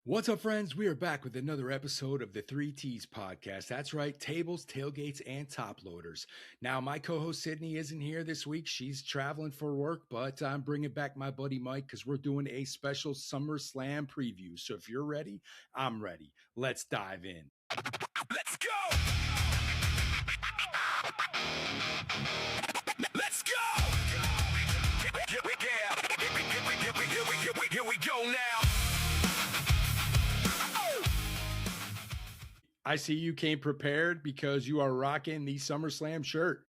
What's up, friends? We are back with another episode of the 3Ts podcast. That's right, tables, tailgates, and top loaders. Now, my co host Sydney isn't here this week. She's traveling for work, but I'm bringing back my buddy Mike because we're doing a special SummerSlam preview. So if you're ready, I'm ready. Let's dive in. Let's go! Let's go! Here we go now. I see you came prepared because you are rocking the SummerSlam shirt.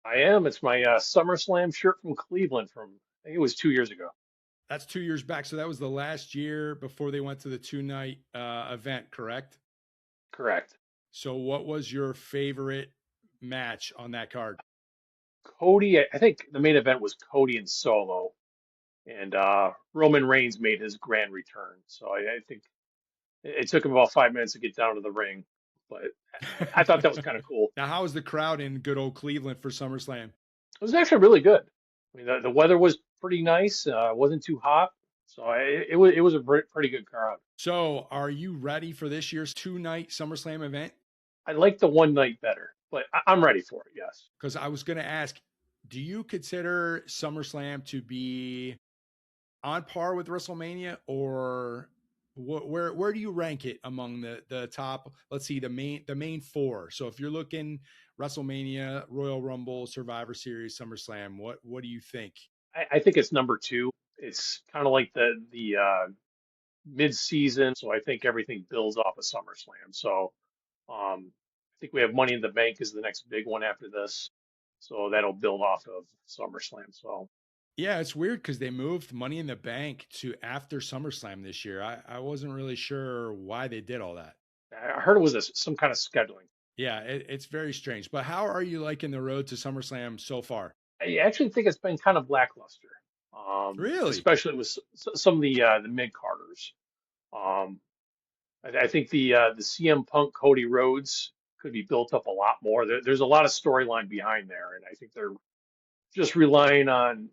I am. It's my SummerSlam shirt from Cleveland from, I think it was 2 years ago. That's 2 years back. So that was the last year before they went to the two-night event, correct? Correct. So what was your favorite match on that card? Cody, I think the main event was Cody and Solo, and Roman Reigns made his grand return. So I think it took him about 5 minutes to get down to the ring, but I thought that was kind of cool. Now, how was the crowd in good old Cleveland for SummerSlam? It was actually really good. I mean, the weather was pretty nice. It wasn't too hot, so it was a pretty good crowd. So are you ready for this year's two-night SummerSlam event? I like the one night better, but I'm ready for it. Yes. Because I was going to ask, do you consider SummerSlam to be on par with WrestleMania, or where do you rank it among the top? Let's see, the main four. So if you're looking WrestleMania, Royal Rumble, Survivor Series, SummerSlam, what do you think? I think it's number two. It's kind of like the mid-season, so I think everything builds off of SummerSlam. So I think we have Money in the Bank is the next big one after this, so that'll build off of SummerSlam. So Yeah, it's weird because they moved Money in the Bank to after SummerSlam this year. I wasn't really sure why they did all that. I heard it was some kind of scheduling. Yeah, it's very strange. But how are you liking the road to SummerSlam so far? I actually think it's been kind of lackluster, Really? especially with some of the mid carders. Um, I think the CM Punk Cody Rhodes could be built up a lot more. There's a lot of storyline behind there, and I think they're just relying on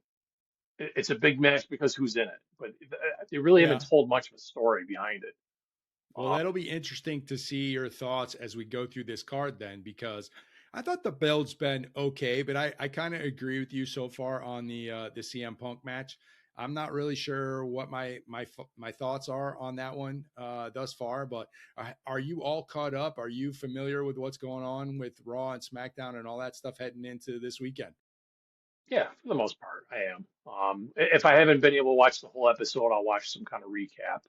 it's a big match because who's in it, but they really Yeah. haven't told much of a story behind it. Well, Uh, that'll be interesting to see your thoughts as we go through this card then, because I thought the build's been okay, but I kind of agree with you so far on the CM Punk match. I'm not really sure what my thoughts are on that one thus far, but are you all caught up? Are you familiar with what's going on with Raw and SmackDown and all that stuff heading into this weekend? yeah, for the most part, I am. If I haven't been able to watch the whole episode, I'll watch some kind of recap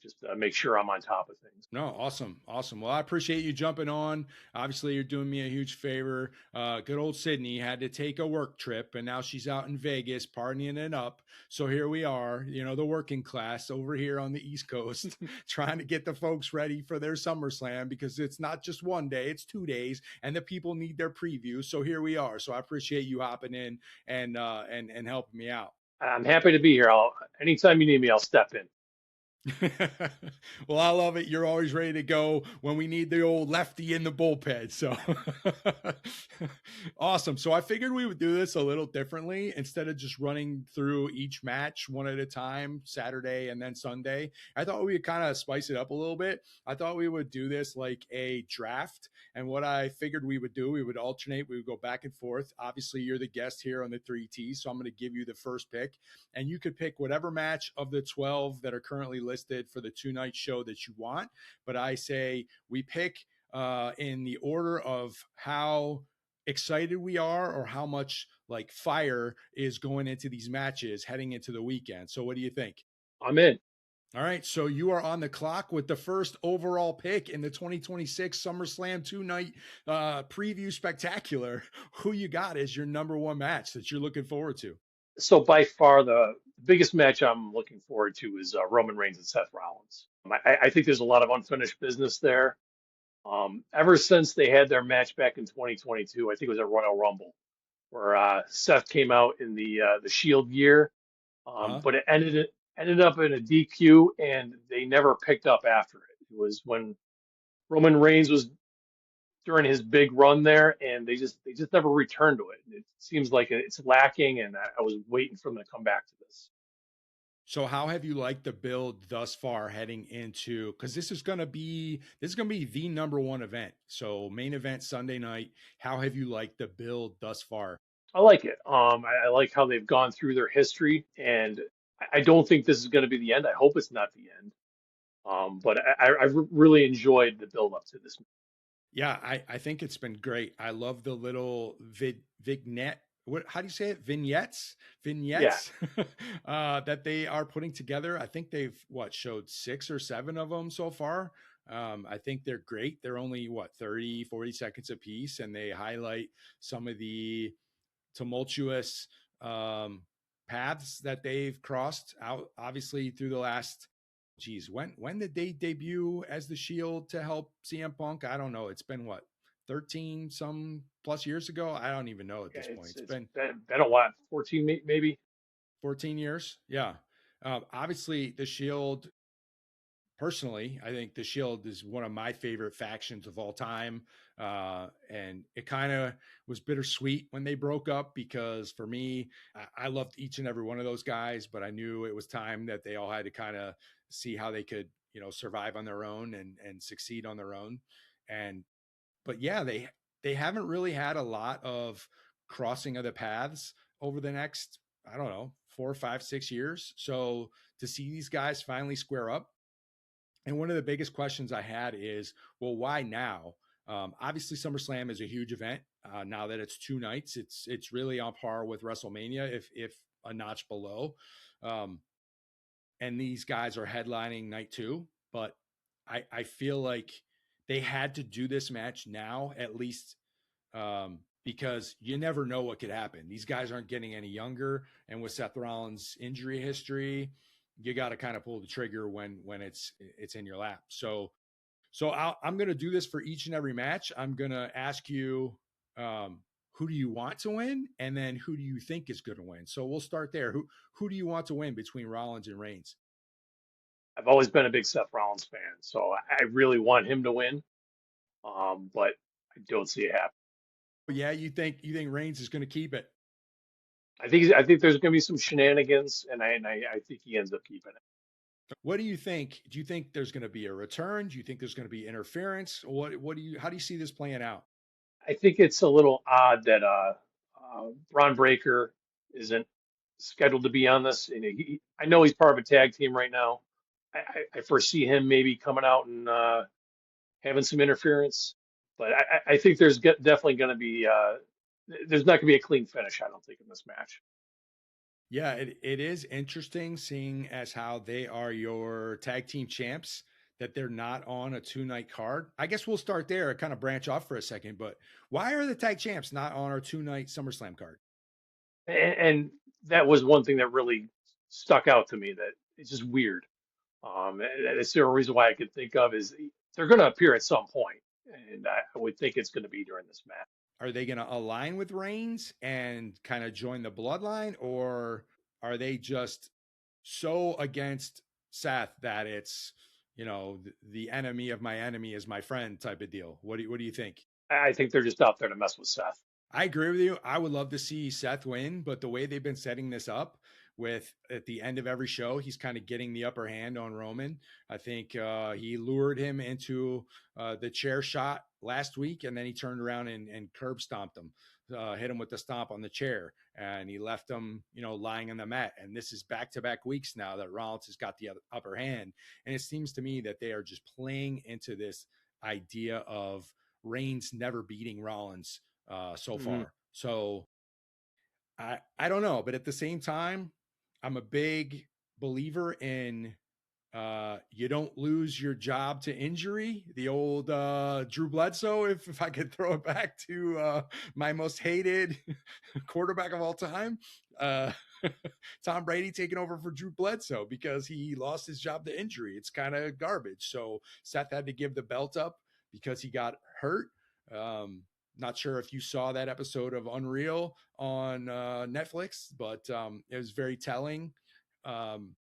just to make sure I'm on top of things. No, awesome. Awesome. Well, I appreciate you jumping on. Obviously, you're doing me a huge favor. Good old Sydney had to take a work trip, and now she's out in Vegas partying it up. So here we are, the working class over here on the East Coast, trying to get the folks ready for their SummerSlam because it's not just one day, it's 2 days, and the people need their preview. So here we are. So I appreciate you hopping in and helping me out. I'm happy to be here. Anytime you need me, I'll step in. Well, I love it. You're always ready to go when we need the old lefty in the bullpen. So awesome. So I figured we would do this a little differently instead of just running through each match one at a time, Saturday and then Sunday. I thought we would kind of spice it up a little bit. I thought we would do this like a draft. And what I figured we would do, we would alternate, we would go back and forth. Obviously, you're the guest here on the 3T. So I'm going to give you the first pick, and you could pick whatever match of the 12 that are currently listed for the two-night show that you want. But I say we pick in the order of how excited we are or how much like fire is going into these matches heading into the weekend. So what do you think? I'm in. All right, so you are on the clock with the first overall pick in the 2026 SummerSlam two-night preview spectacular. Who you got as your number one match that you're looking forward to? So by far the biggest match I'm looking forward to is Roman Reigns and Seth Rollins. I think there's a lot of unfinished business there. Ever since they had their match back in 2022, I think it was at Royal Rumble, where Seth came out in the Shield gear, Huh? but it ended up in a DQ, and they never picked up after it. It was when Roman Reigns was during his big run there, and they just never returned to it. It seems like it's lacking, and I was waiting for them to come back to this. So how have you liked the build thus far heading into, because this is gonna be the number one event. So main event Sunday night. How have you liked the build thus far? I like it. I like how they've gone through their history, and I don't think this is going to be the end. I hope it's not the end. But really enjoyed the build up to this. Yeah, I think it's been great. I love the little vignette. What, how do you say it? Yeah, Vignettes that they are putting together. I think they've showed 6 or 7 of them so far. I think they're great. They're only 30, 40 seconds a piece, and they highlight some of the tumultuous um, paths that they've crossed out, obviously through the last. Geez, when did they debut as the Shield to help CM Punk? I don't know. It's been 13 some plus years ago. I don't even know at yeah, this point. It's it's been been a while, 14 maybe. 14 years. Yeah. Obviously, the Shield, personally, I think the Shield is one of my favorite factions of all time. And it kind of was bittersweet when they broke up, because for me, I loved each and every one of those guys, but I knew it was time that they all had to kind of see how they could, survive on their own and succeed on their own. And but yeah, they haven't really had a lot of crossing of the paths over the next, I don't know, 4, 5, 6 years. So to see these guys finally square up, and one of the biggest questions I had is, well, why now? Obviously, SummerSlam is a huge event. Now that it's 2 nights, it's really on par with WrestleMania, if a notch below. Um, and these guys are headlining night 2, but I feel like they had to do this match now, at least, because you never know what could happen. These guys aren't getting any younger, and with Seth Rollins' injury history, you got to kind of pull the trigger when it's in your lap. So I'm going to do this for each and every match. I'm going to ask you, who do you want to win, and then who do you think is going to win. So we'll start there. Who do you want to win between Rollins and Reigns? I've always been a big Seth Rollins fan, so I really want him to win. But I don't see it happen. Yeah, you think Reigns is going to keep it? I think there's going to be some shenanigans, and I think he ends up keeping it. What do you think? Do you think there's going to be a return? Do you think there's going to be interference? What do you how do you see this playing out? I think it's a little odd that Braun Breaker isn't scheduled to be on this. And I know he's part of a tag team right now. I foresee him maybe coming out and having some interference, but I think definitely going to be there's not going to be a clean finish. I don't think in this match. Yeah, it is interesting seeing as how they are your tag team champs, that they're not on a 2 night card. I guess we'll start there and kind of branch off for a second. But why are the tag champs not on our 2 night SummerSlam card? And that was one thing that really stuck out to me. That it's just weird. And it's the only reason why I could think of is they're going to appear at some point, and I would think it's going to be during this match. Are they going to align with Reigns and kind of join the bloodline, or are they just so against Seth that it's, the enemy of my enemy is my friend type of deal? What do you think? I think they're just out there to mess with Seth. I agree with you. I would love to see Seth win, but the way they've been setting this up, with at the end of every show, he's kind of getting the upper hand on Roman. I think he lured him into the chair shot last week, and then he turned around and curb stomped him, hit him with the stomp on the chair, and he left him, lying on the mat. And this is back to back weeks now that Rollins has got the upper hand. And it seems to me that they are just playing into this idea of Reigns never beating Rollins so Hmm. far. So I don't know, but at the same time, I'm a big believer in you don't lose your job to injury. The old Drew Bledsoe, if I could throw it back to my most hated quarterback of all time, uh, Tom Brady taking over for Drew Bledsoe because he lost his job to injury. It's kind of garbage. So Seth had to give the belt up because he got hurt. Um, Not sure if you saw that episode of Unreal on Netflix, but it was very telling. Um,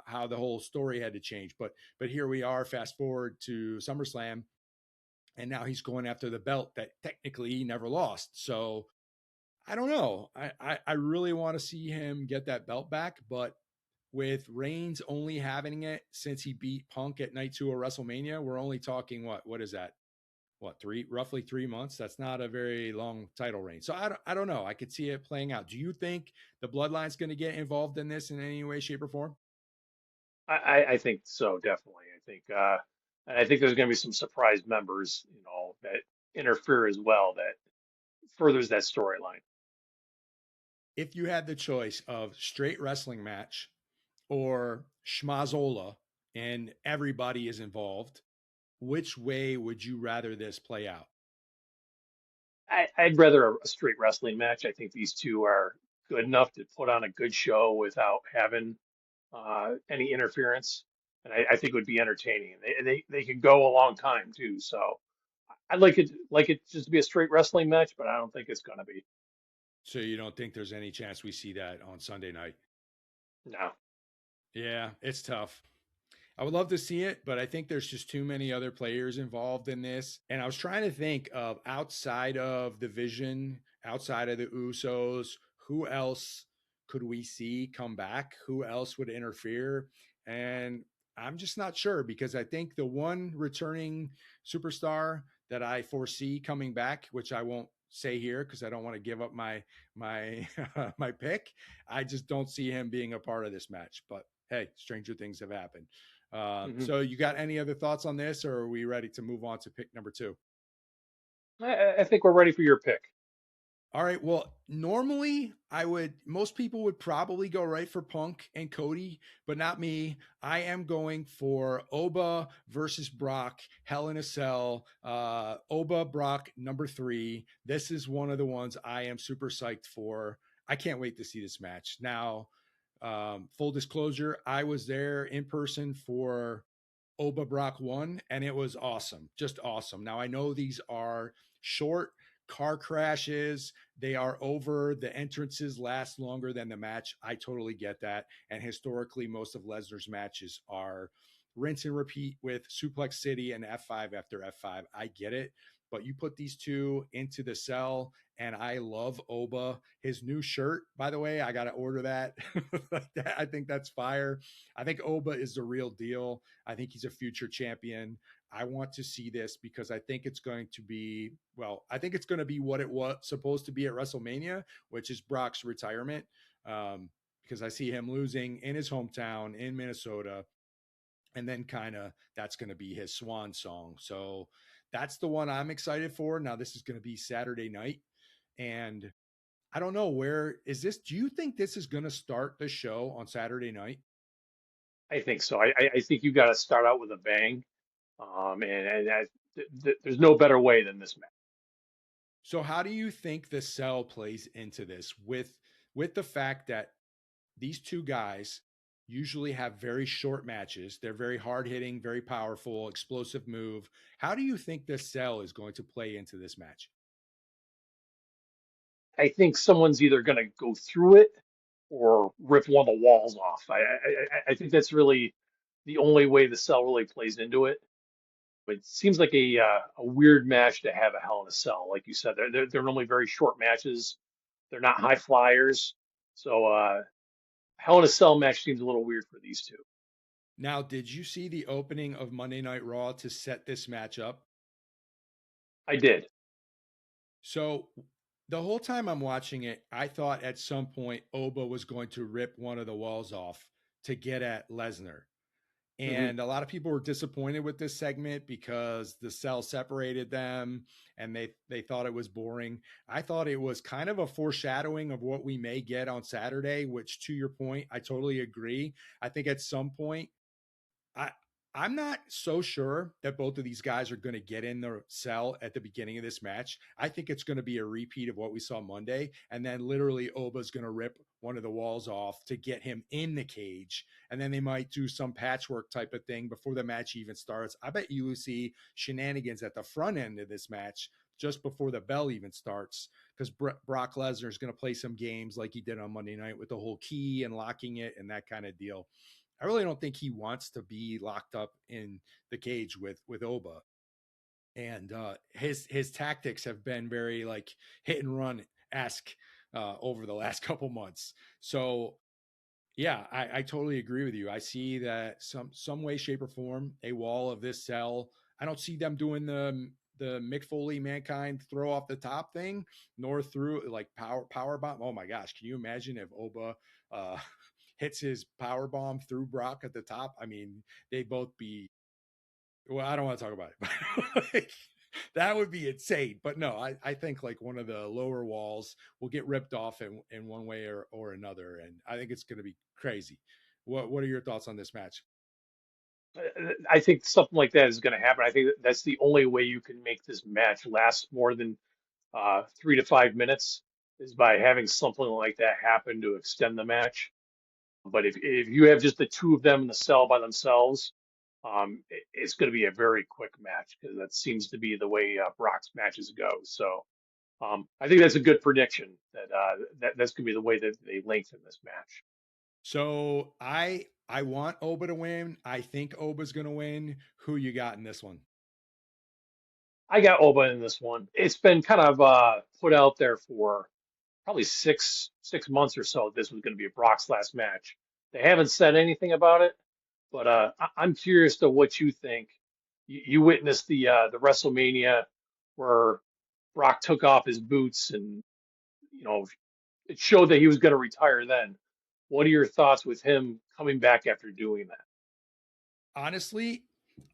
how the whole story had to change. But here we are, fast forward to SummerSlam, and now he's going after the belt that technically he never lost. So I don't know. I really want to see him get that belt back, but with Reigns only having it since he beat Punk at night 2 of WrestleMania, we're only talking what is that? What, roughly 3 months? That's not a very long title reign. So I don't know. I could see it playing out. Do you think the bloodline's going to get involved in this in any way, shape, or form? I think so, definitely. And I think there's going to be some surprise members, that interfere as well that furthers that storyline. If you had the choice of straight wrestling match or schmazola and everybody is involved, which way would you rather this play out? I'd rather a straight wrestling match. I think these two are good enough to put on a good show without having any interference, and I think it would be entertaining. They could go a long time too. So I'd like it just to be a straight wrestling match, but I don't think it's gonna be. So you don't think there's any chance we see that on Sunday night? No. Yeah, it's tough. I would love to see it, but I think there's just too many other players involved in this. And I was trying to think of outside of the Vision, outside of the Usos, who else could we see come back? Who else would interfere? And I'm just not sure because I think the one returning superstar that I foresee coming back, which I won't say here because I don't want to give up my my pick. I just don't see him being a part of this match. But hey, stranger things have happened. Hmm. So you got any other thoughts on this, or are we ready to move on to pick number two? I think we're ready for your pick. All right. Well, normally most people would probably go right for Punk and Cody, but not me. I am going for Oba versus Brock, Hell in a Cell. Oba, Brock, number 3. This is one of the ones I am super psyched for. I can't wait to see this match. Now, full disclosure, I was there in person for Oba Brock 1, and it was awesome. Just awesome. Now, I know these are short car crashes, they are over. The entrances last longer than the match. I totally get that. And historically, most of Lesnar's matches are rinse and repeat with Suplex City and F5 after F5. I get it. But you put these two into the cell, and I love Oba. His new shirt, by the way, I got to order that. I think that's fire. I think Oba is the real deal. I think he's a future champion. I want to see this because I think it's going to be, well, I think it's going to be what it was supposed to be at WrestleMania, which is Brock's retirement. Because I see him losing in his hometown in Minnesota. And then kind of that's going to be his swan song. So that's the one I'm excited for. Now, this is going to be Saturday night. And I don't know, where is this? Do you think this is going to start the show on Saturday night? I think so. I think you got to start out with a bang, there's no better way than this match. So how do you think the cell plays into this with the fact that these two guys usually have very short matches. They're very hard hitting, very powerful, explosive move. How do you think the cell is going to play into this match? I think someone's either going to go through it or rip one of the walls off. I think that's really the only way the cell really plays into it. But it seems like a weird match to have a Hell in a Cell. Like you said, they're normally very short matches. They're not high flyers. So Hell in a Cell match seems a little weird for these two. Now, did you see the opening of Monday Night Raw to set this match up? I did. So the whole time I'm watching it, I thought at some point Oba was going to rip one of the walls off to get at Lesnar. Hmm. And a lot of people were disappointed with this segment because the cell separated them and they thought it was boring. I thought it was kind of a foreshadowing of what we may get on Saturday, which to your point, I totally agree. I think at some point I I'm not so sure that both of these guys are going to get in the cell at the beginning of this match. I think it's going to be a repeat of what we saw Monday, and then literally Oba's going to rip one of the walls off to get him in the cage, and then they might do some patchwork type of thing before the match even starts. I bet you will see shenanigans at the front end of this match just before the bell even starts because Brock Lesnar is going to play some games like he did on Monday night with the whole key and locking it and that kind of deal. I really don't think he wants to be locked up in the cage with Oba. And his tactics have been very like hit and run esque over the last couple months. So Yeah, I totally agree with you. I see that some way, shape, or form, a wall of this cell. I don't see them doing the Mick Foley mankind throw off the top thing, nor through like power bomb. Oh my gosh, can you imagine if Oba uh, hits his power bomb through Brock at the top? I mean, they both be. Well, I don't want to talk about it, but like, that would be insane. But no, I think like one of the lower walls will get ripped off in one way or another. And I think it's going to be crazy. What are your thoughts on this match? I think something like that is going to happen. I think that's the only way you can make this match last more than 3 to 5 minutes is by having something like that happen to extend the match. But if you have just the two of them in the cell by themselves, it's going to be a very quick match because that seems to be the way Brock's matches go. So I think that's a good prediction that's going to be the way that they lengthen this match. So I want Oba to win. I think Oba's going to win. Who you got in this one? I got Oba in this one. It's been kind of put out there for probably six months or so. This was going to be Brock's last match. They haven't said anything about it, but I'm curious to what you think. You witnessed the WrestleMania where Brock took off his boots, and it showed that he was going to retire then. What are your thoughts with him coming back after doing that? Honestly,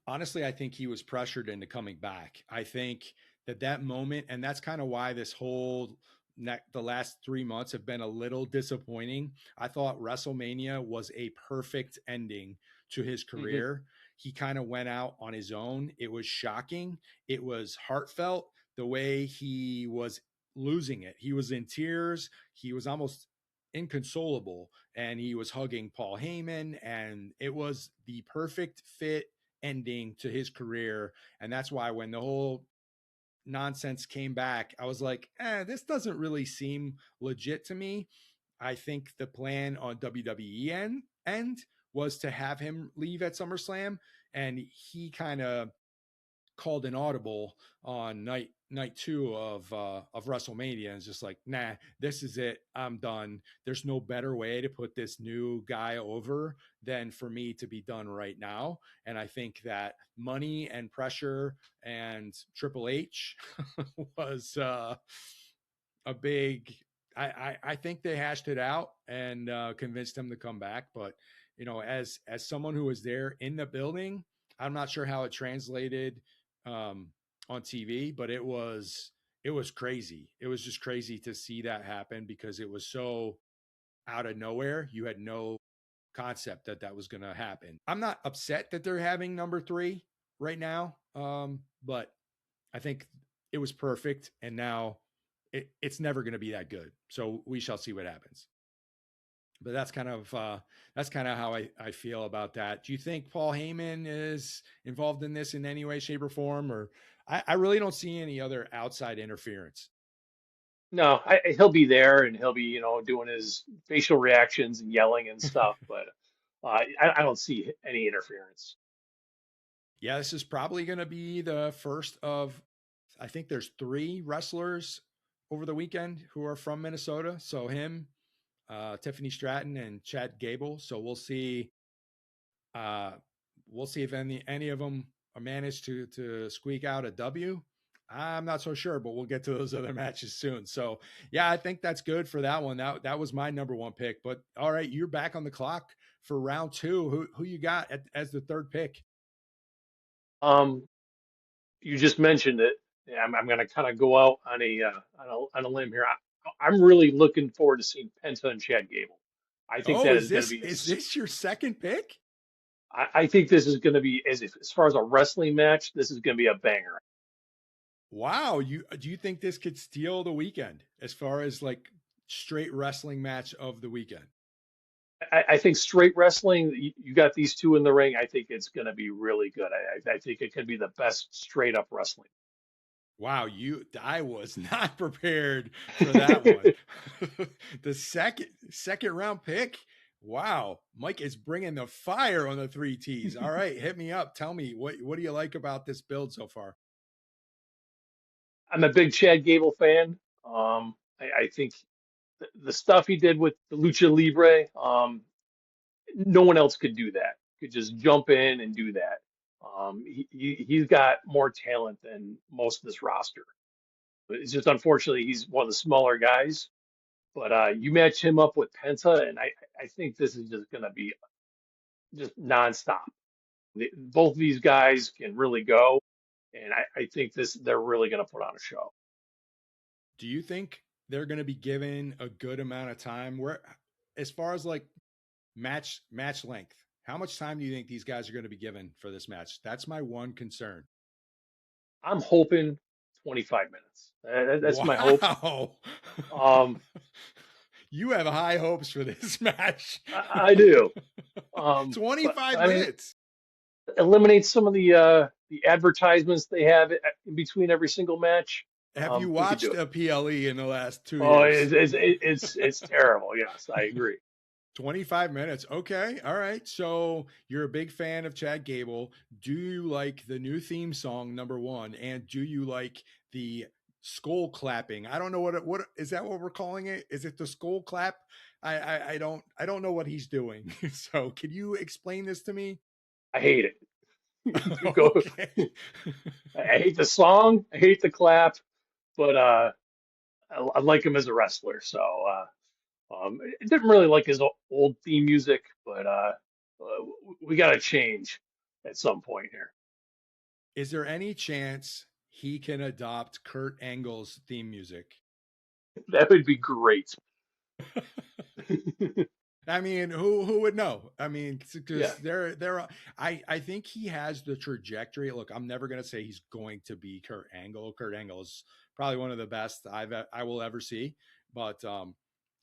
honestly, I think he was pressured into coming back. I think that moment, and that's kind of why this whole the last 3 months have been a little disappointing. I thought WrestleMania was a perfect ending to his Hmm. career. He kind of went out on his own. It was shocking. It was heartfelt the way he was losing it. He was in tears. He was almost inconsolable and he was hugging Paul Heyman and it was the perfect fit ending to his career. And that's why when the whole nonsense came back, I was like, this doesn't really seem legit to me. I think the plan on WWE end was to have him leave at SummerSlam, and he kind of called an audible on night two of WrestleMania and it's just like, nah, this is it. I'm done. There's no better way to put this new guy over than for me to be done right now. And I think that money and pressure and Triple H was a big. I think they hashed it out and convinced him to come back. But as someone who was there in the building, I'm not sure how it translated um, on TV, but it was crazy. It was just crazy to see that happen because it was so out of nowhere. You had no concept that was going to happen. I'm not upset that they're having number three right now, but I think it was perfect, and now it's never going to be that good. So we shall see what happens. But that's kind of how I feel about that. Do you think Paul Heyman is involved in this in any way, shape, or form, or I really don't see any other outside interference? No, he'll be there and he'll be, doing his facial reactions and yelling and stuff, but I don't see any interference. Yeah, this is probably going to be the first of. I think there's three wrestlers over the weekend who are from Minnesota. So him, Tiffany Stratton, and Chad Gable. So Uh, we'll see if any of them manage to squeak out a W. I'm not so sure, but we'll get to those other matches soon. So yeah, I think that's good for that one. That was my number one pick. But all right, you're back on the clock for round two. Who you got as the third pick? Um, you just mentioned it. Yeah, I'm going to kind of go out on a limb here. I'm really looking forward to seeing Penta and Chad Gable. I think Oh, that is is going to this be is this your second pick? I think this is going to be as far as a wrestling match, this is going to be a banger. Wow, you do you think this could steal the weekend as far as like straight wrestling match of the weekend? I think straight wrestling, you got these two in the ring. I think it's going to be really good. I think it could be the best straight up wrestling. Wow, I was not prepared for that one. The second round pick. Wow, Mike is bringing the fire on the three T's. All right, hit me up. Tell me what do you like about this build so far? I'm a big Chad Gable fan. I think the stuff he did with the Lucha Libre. No one else could do that. Could just jump in and do that. He's got more talent than most of this roster. But it's just unfortunately he's one of the smaller guys. But you match him up with Penta, and I think this is just going to be just nonstop. Both of these guys can really go, and I think this they're really going to put on a show. Do you think they're going to be given a good amount of time? Where, as far as like match length, how much time do you think these guys are going to be given for this match? That's my one concern. I'm hoping 25 minutes. That's my hope. Wow. Um, You have high hopes for this match. I do. But 25 I mean, minutes. eliminate some of the advertisements they have in between every single match. Have you We could watched do it. a PLE in the last 2 Oh, years? it's terrible. Yes, I agree. 25 minutes. Okay. All right. So you're a big fan of Chad Gable. Do you like the new theme song, number one? And do you like the skull clapping? I don't know what is that what we're calling it? Is it the skull clap? I don't know what he's doing. So can you explain this to me? I hate it. To go, Okay. I hate the song. I hate the clap, but I like him as a wrestler. So I didn't really like his old theme music, but we got to change at some point here. Is there any chance he can adopt Kurt Angle's theme music? That would be great. I mean, who would know? I mean, Yeah. because they're I think he has the trajectory. Look, I'm never gonna say he's going to be Kurt Angle. Kurt Angle is probably one of the best I will ever see, but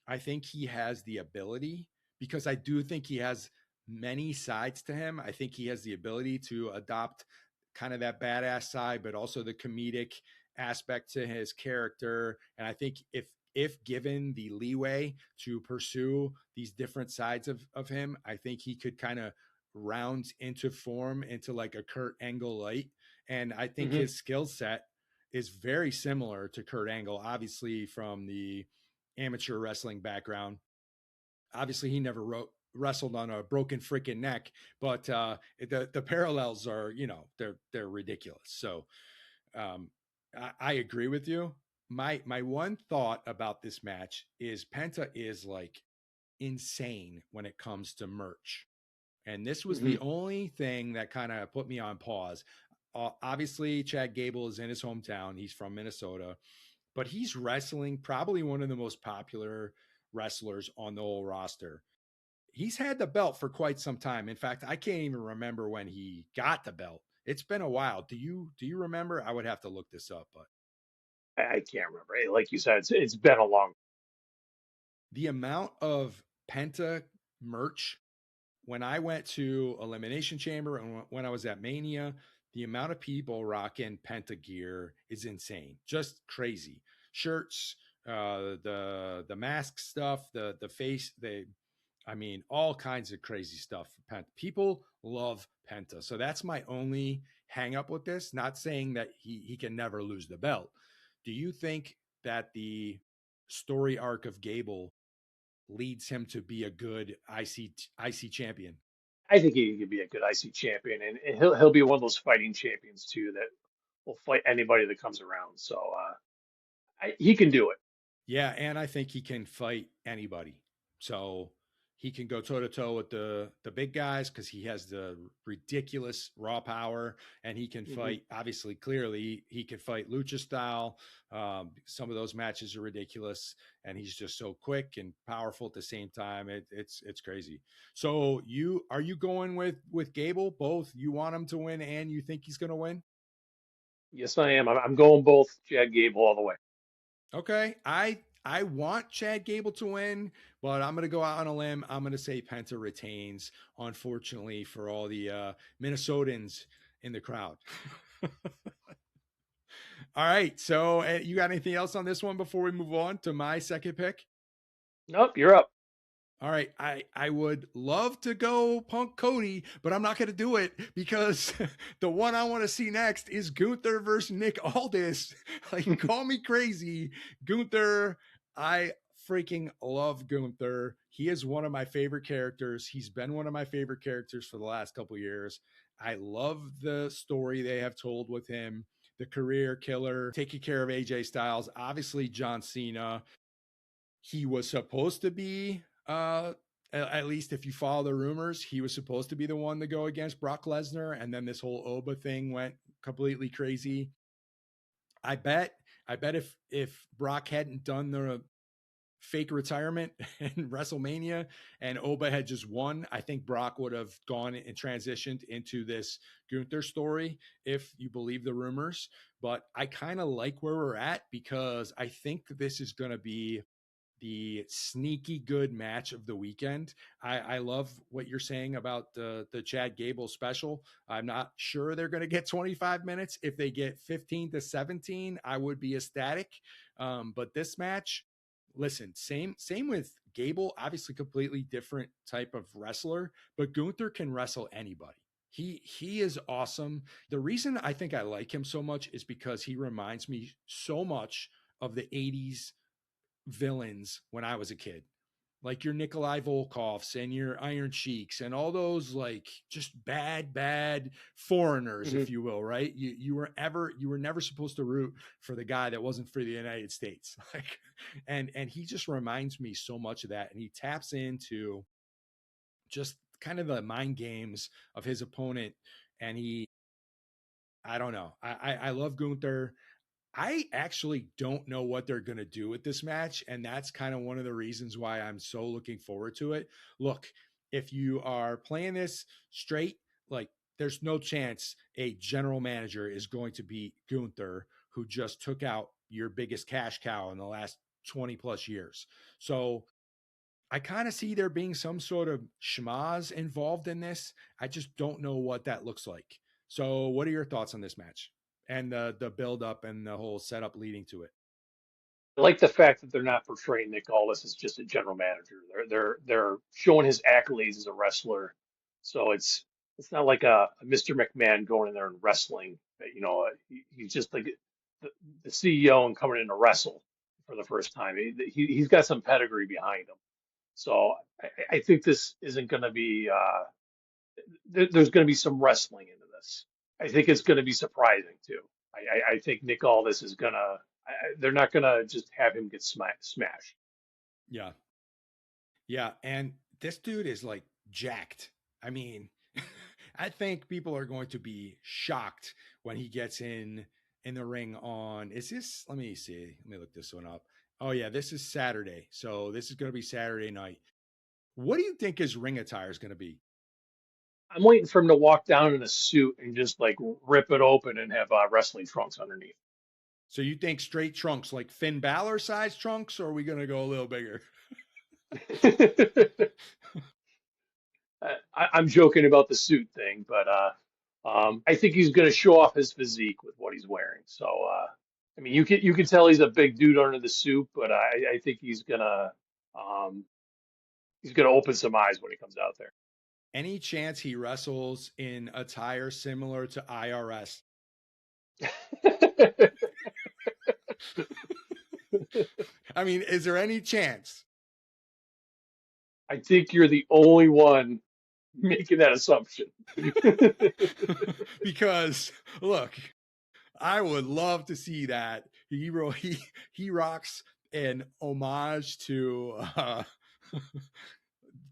I think he has the ability because I do think he has many sides to him. I think he has the ability to adopt kind of that badass side, but also the comedic aspect to his character. And I think if given the leeway to pursue these different sides of him, I think he could kind of round into form into like a Kurt Angle light. And I think Hmm. his skill set is very similar to Kurt Angle, obviously from the amateur wrestling background. Obviously, he never wrestled on a broken freaking neck, but the parallels are, they're ridiculous. So I agree with you. My one thought about this match is Penta is like insane when it comes to merch. And this was Hmm. the only thing that kind of put me on pause. Obviously, Chad Gable is in his hometown. He's from Minnesota, but he's wrestling probably one of the most popular wrestlers on the whole roster. He's had the belt for quite some time. In fact, I can't even remember when he got the belt. It's been a while. Do you remember? I would have to look this up, but I can't remember. Like you said, it's been a long. the amount of Penta merch when I went to Elimination Chamber and when I was at Mania, the amount of people rocking Penta gear is insane, just crazy. Shirts, the mask stuff, the face, I mean, all kinds of crazy stuff for Penta. People love Penta, so that's my only hang up with this. Not saying that he can never lose the belt. Do you think that the story arc of Gable leads him to be a good IC champion? I think he could be a good IC champion, and he'll be one of those fighting champions too that will fight anybody that comes around. So he can do it. Yeah, and I think he can fight anybody. So he can go toe to toe with the big guys because he has the ridiculous raw power, and he can Hmm. fight. Obviously, clearly, he can fight lucha style. Some of those matches are ridiculous, and he's just so quick and powerful at the same time. It's crazy. So you going with Gable? Both you want him to win, and you think he's going to win? Yes, I am. I'm going both Chad Gable all the way. Okay. I want Chad Gable to win, but I'm going to go out on a limb. I'm going to say Penta retains, unfortunately, for all the Minnesotans in the crowd. All right. So, you got anything else on this one before we move on to my second pick? Nope, you're up. All right, I would love to go Punk Cody, but I'm not going to do it because the one I want to see next is Gunther versus Nick Aldis. Like, call me crazy, Gunther. I freaking love Gunther. He is one of my favorite characters. He's been one of my favorite characters for the last couple years. I love the story they have told with him, the career killer, taking care of AJ Styles, obviously John Cena. He was supposed to be at least if you follow the rumors, he was supposed to be the one to go against Brock Lesnar, and then this whole Oba thing went completely crazy. I bet if Brock hadn't done the fake retirement in WrestleMania and Oba had just won, I think Brock would have gone and transitioned into this Gunther story if you believe the rumors. But I kind of like where we're at because I think this is going to be the sneaky good match of the weekend. I love what you're saying about the Chad Gable special. I'm not sure they're going to get 25 minutes. If they get 15 to 17, I would be ecstatic. But this match, listen, same with Gable. Obviously, completely different type of wrestler, but Gunther can wrestle anybody. He is awesome. The reason I think I like him so much is because he reminds me so much of the 80s villains when I was a kid, like your Nikolai Volkovs and your Iron Sheiks and all those like just bad foreigners, Mm-hmm. if you will, right? You were never supposed to root for the guy that wasn't for the United States. Like, and he just reminds me so much of that. And he taps into just kind of the mind games of his opponent. And I don't know. I love Gunther. I actually don't know what they're going to do with this match. And that's kind of one of the reasons why I'm so looking forward to it. Look, if you are playing this straight, like there's no chance a general manager is going to beat Gunther, who just took out your biggest cash cow in the last 20 plus years. So I kind of see there being some sort of schmaz involved in this. I just don't know what that looks like. So, what are your thoughts on this match and the build up and the whole setup leading to it? I like the fact that they're not portraying Nick Aldis as just a general manager. They're showing his accolades as a wrestler. So it's not like a Mr. McMahon going in there and wrestling. He's just like the CEO and coming in to wrestle for the first time. He's got some pedigree behind him. So I think this isn't going to be. There's going to be some wrestling into this. I think it's going to be surprising too. I think Nick Aldis is gonna. They're not gonna just have him get smashed. Yeah. Yeah. And this dude is like jacked. I mean, I think people are going to be shocked when he gets in the ring on, is this, let me see. Let me look this one up. Oh, yeah. This is Saturday. So this is going to be Saturday night. What do you think his ring attire is going to be? I'm waiting for him to walk down in a suit and just like rip it open and have wrestling trunks underneath. So you think straight trunks, like Finn Balor size trunks, or are we going to go a little bigger? I'm joking about the suit thing, but I think he's going to show off his physique with what he's wearing. So I mean, you can tell he's a big dude under the suit, but I think um, he's gonna open some eyes when he comes out there. Any chance he wrestles in attire similar to IRS? I mean, is there any chance? I think you're the only one making that assumption. Because look, I would love to see that. He rocks an homage to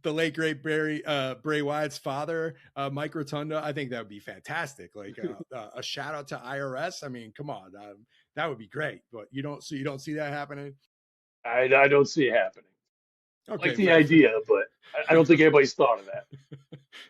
the late great Bray Wyatt's father, Mike Rotunda. I think that would be fantastic. Like a shout out to IRS. I mean, come on, that would be great. But you don't see that happening. I don't see it happening. I like Okay, the idea, but I don't think anybody's thought of that.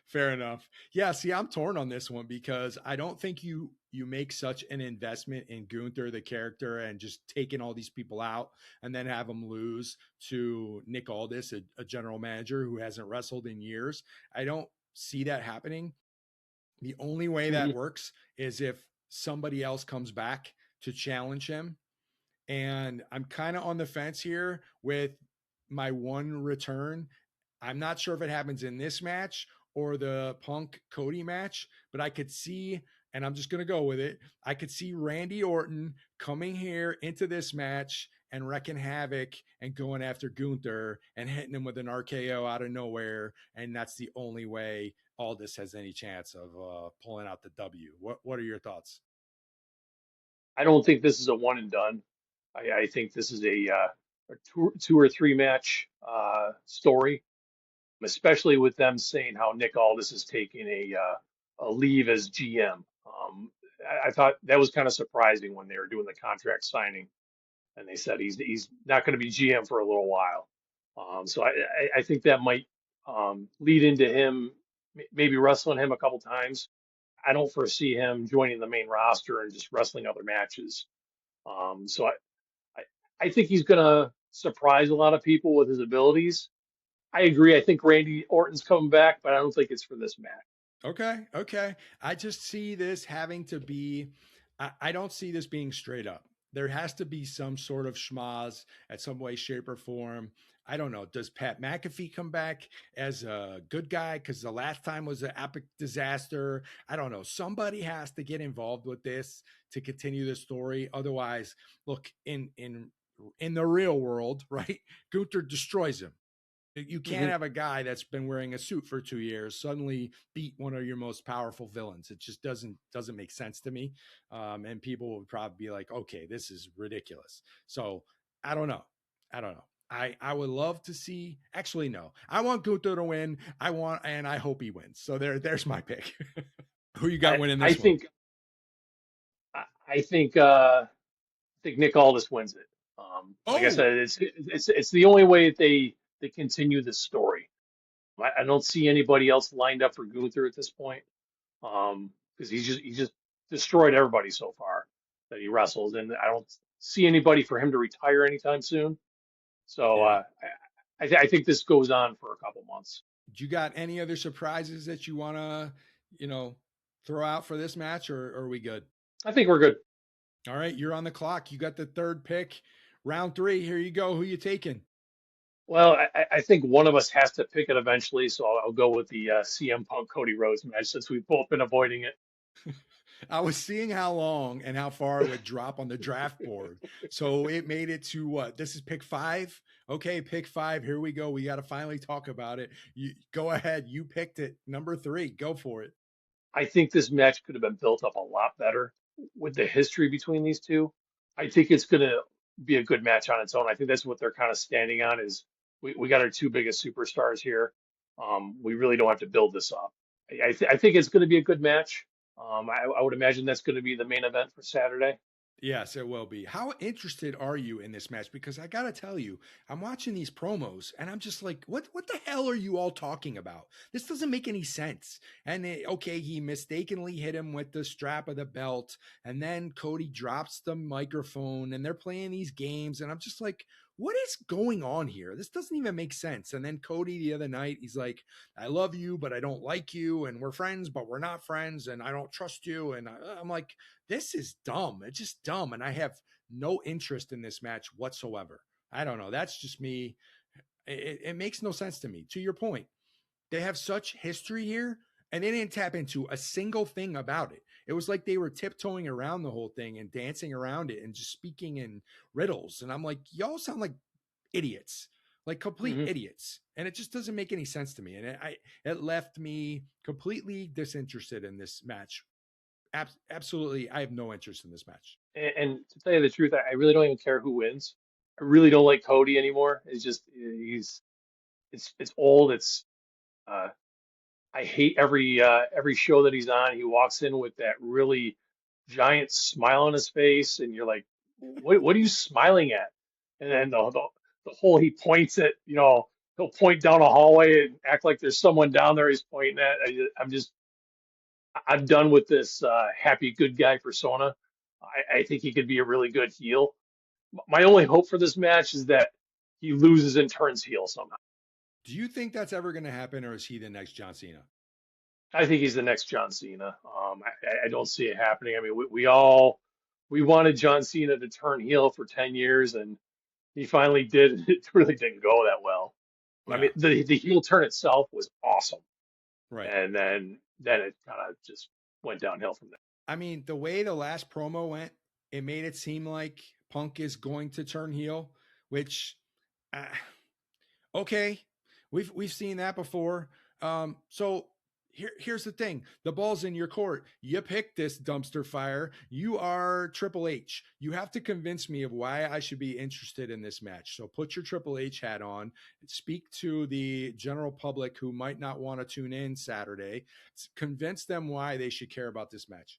fair enough. Yeah, see, I'm torn on this one because I don't think you make such an investment in Gunther the character and just taking all these people out and then have them lose to Nick Aldis, a general manager who hasn't wrestled in years. I don't see that happening. The only way that Mhm. works is if somebody else comes back to challenge him, and I'm kind of on the fence here with my one return. I'm not sure if it happens in this match or the Punk Cody match, but I could see, and I'm just going to go with it. I could see Randy Orton coming here into this match and wrecking havoc and going after Gunther and hitting him with an RKO out of nowhere. And that's the only way Aldis has any chance of pulling out the W. What are your thoughts? I don't think this is a one and done. I think this is a two or three match story, especially with them saying how Nick Aldis is taking a leave as GM. I thought that was kind of surprising when they were doing the contract signing, and they said he's not going to be GM for a little while. So I think that might lead into him maybe wrestling him a couple times. I don't foresee him joining the main roster and just wrestling other matches. So I, I think he's going to surprise a lot of people with his abilities. I agree. I think Randy Orton's coming back, but I don't think it's for this match. Okay, okay. I just see this having to be, I don't see this being straight up. There has to be some sort of schmaz at some way, shape, or form. I don't know. Does Pat McAfee come back as a good guy? Because the last time was an epic disaster. I don't know. Somebody has to get involved with this to continue the story. Otherwise, look, in the real world, right? Gunther destroys him. You can't Hmm. have a guy that's been wearing a suit for 2 years suddenly beat one of your most powerful villains. It just doesn't make sense to me. And people would probably be like, okay, this is ridiculous. So I don't know. I don't know. I would love to see. Actually, no. I want Gunther to win. And I hope he wins. So there's my pick. Who you got I winning I this one? think I think I think Nick Aldis wins it. Like I Oh, said, it's the only way that they continue this story. I don't see anybody else lined up for Gunther at this point. Because he just destroyed everybody so far that he wrestles, and I don't see anybody for him to retire anytime soon. So yeah. I think this goes on for a couple months. Do you got any other surprises that you want to, you know, throw out for this match, or are we good? I think we're good. All right, you're on the clock. You got the third pick, round three. Here you go. Who you taking? Well, I think one of us has to pick it eventually, so I'll go with the CM Punk Cody Rhodes match since we've both been avoiding it. I was seeing how long and how far it would drop on the draft board. So it made it to what? This is pick five. Okay, pick five. Here we go. We got to finally talk about it. You go ahead. You picked it. Number three. Go for it. I think this match could have been built up a lot better with the history between these two. I think it's going to be a good match on its own. I think that's what they're kind of standing on is we got our two biggest superstars here. We really don't have to build this up. I think it's going to be a good match. I would imagine that's going to be the main event for Saturday. Yes, it will be. How interested are you in this match? Because I gotta tell you, I'm watching these promos and I'm just like, what the hell are you all talking about? This doesn't make any sense. And okay, he mistakenly hit him with the strap of the belt, and then Cody drops the microphone and they're playing these games, and I'm just like, what is going on here? This doesn't even make sense. And then Cody the other night, he's like, I love you, but I don't like you, and we're friends, but we're not friends, and I don't trust you. And I'm like, this is dumb. It's just dumb. And I have no interest in this match whatsoever. I don't know. That's just me. It makes no sense to me. To your point, they have such history here and they didn't tap into a single thing about it. It was like they were tiptoeing around the whole thing and dancing around it and just speaking in riddles. And I'm like, y'all sound like idiots, like complete Hmm. idiots. And it just doesn't make any sense to me. And it left me completely disinterested in this match. Absolutely, I have no interest in this match. And to tell you the truth, I really don't even care who wins. I really don't like Cody anymore. It's just it's old. It's uh, I hate every show that he's on. He walks in with that really giant smile on his face, and you're like, what are you smiling at? And then the whole he points at, he'll point down a hallway and act like there's someone down there he's pointing at. I'm done with this happy good guy persona. I think he could be a really good heel. My only hope for this match is that he loses and turns heel somehow. Do you think that's ever going to happen, or is he the next John Cena? I think he's the next John Cena. I don't see it happening. I mean, we wanted John Cena to turn heel for 10 years, and he finally did. It really didn't go that well. I mean, Yeah, the heel turn itself was awesome, right. and then it kind of just went downhill from there. I mean, the way the last promo went, it made it seem like Punk is going to turn heel, which uh, okay, we've seen that before. So here's the thing: the ball's in your court. You picked this dumpster fire. You are Triple H. You have to convince me of why I should be interested in this match. So put your Triple H hat on. Speak to the general public who might not want to tune in Saturday. Convince them why they should care about this match.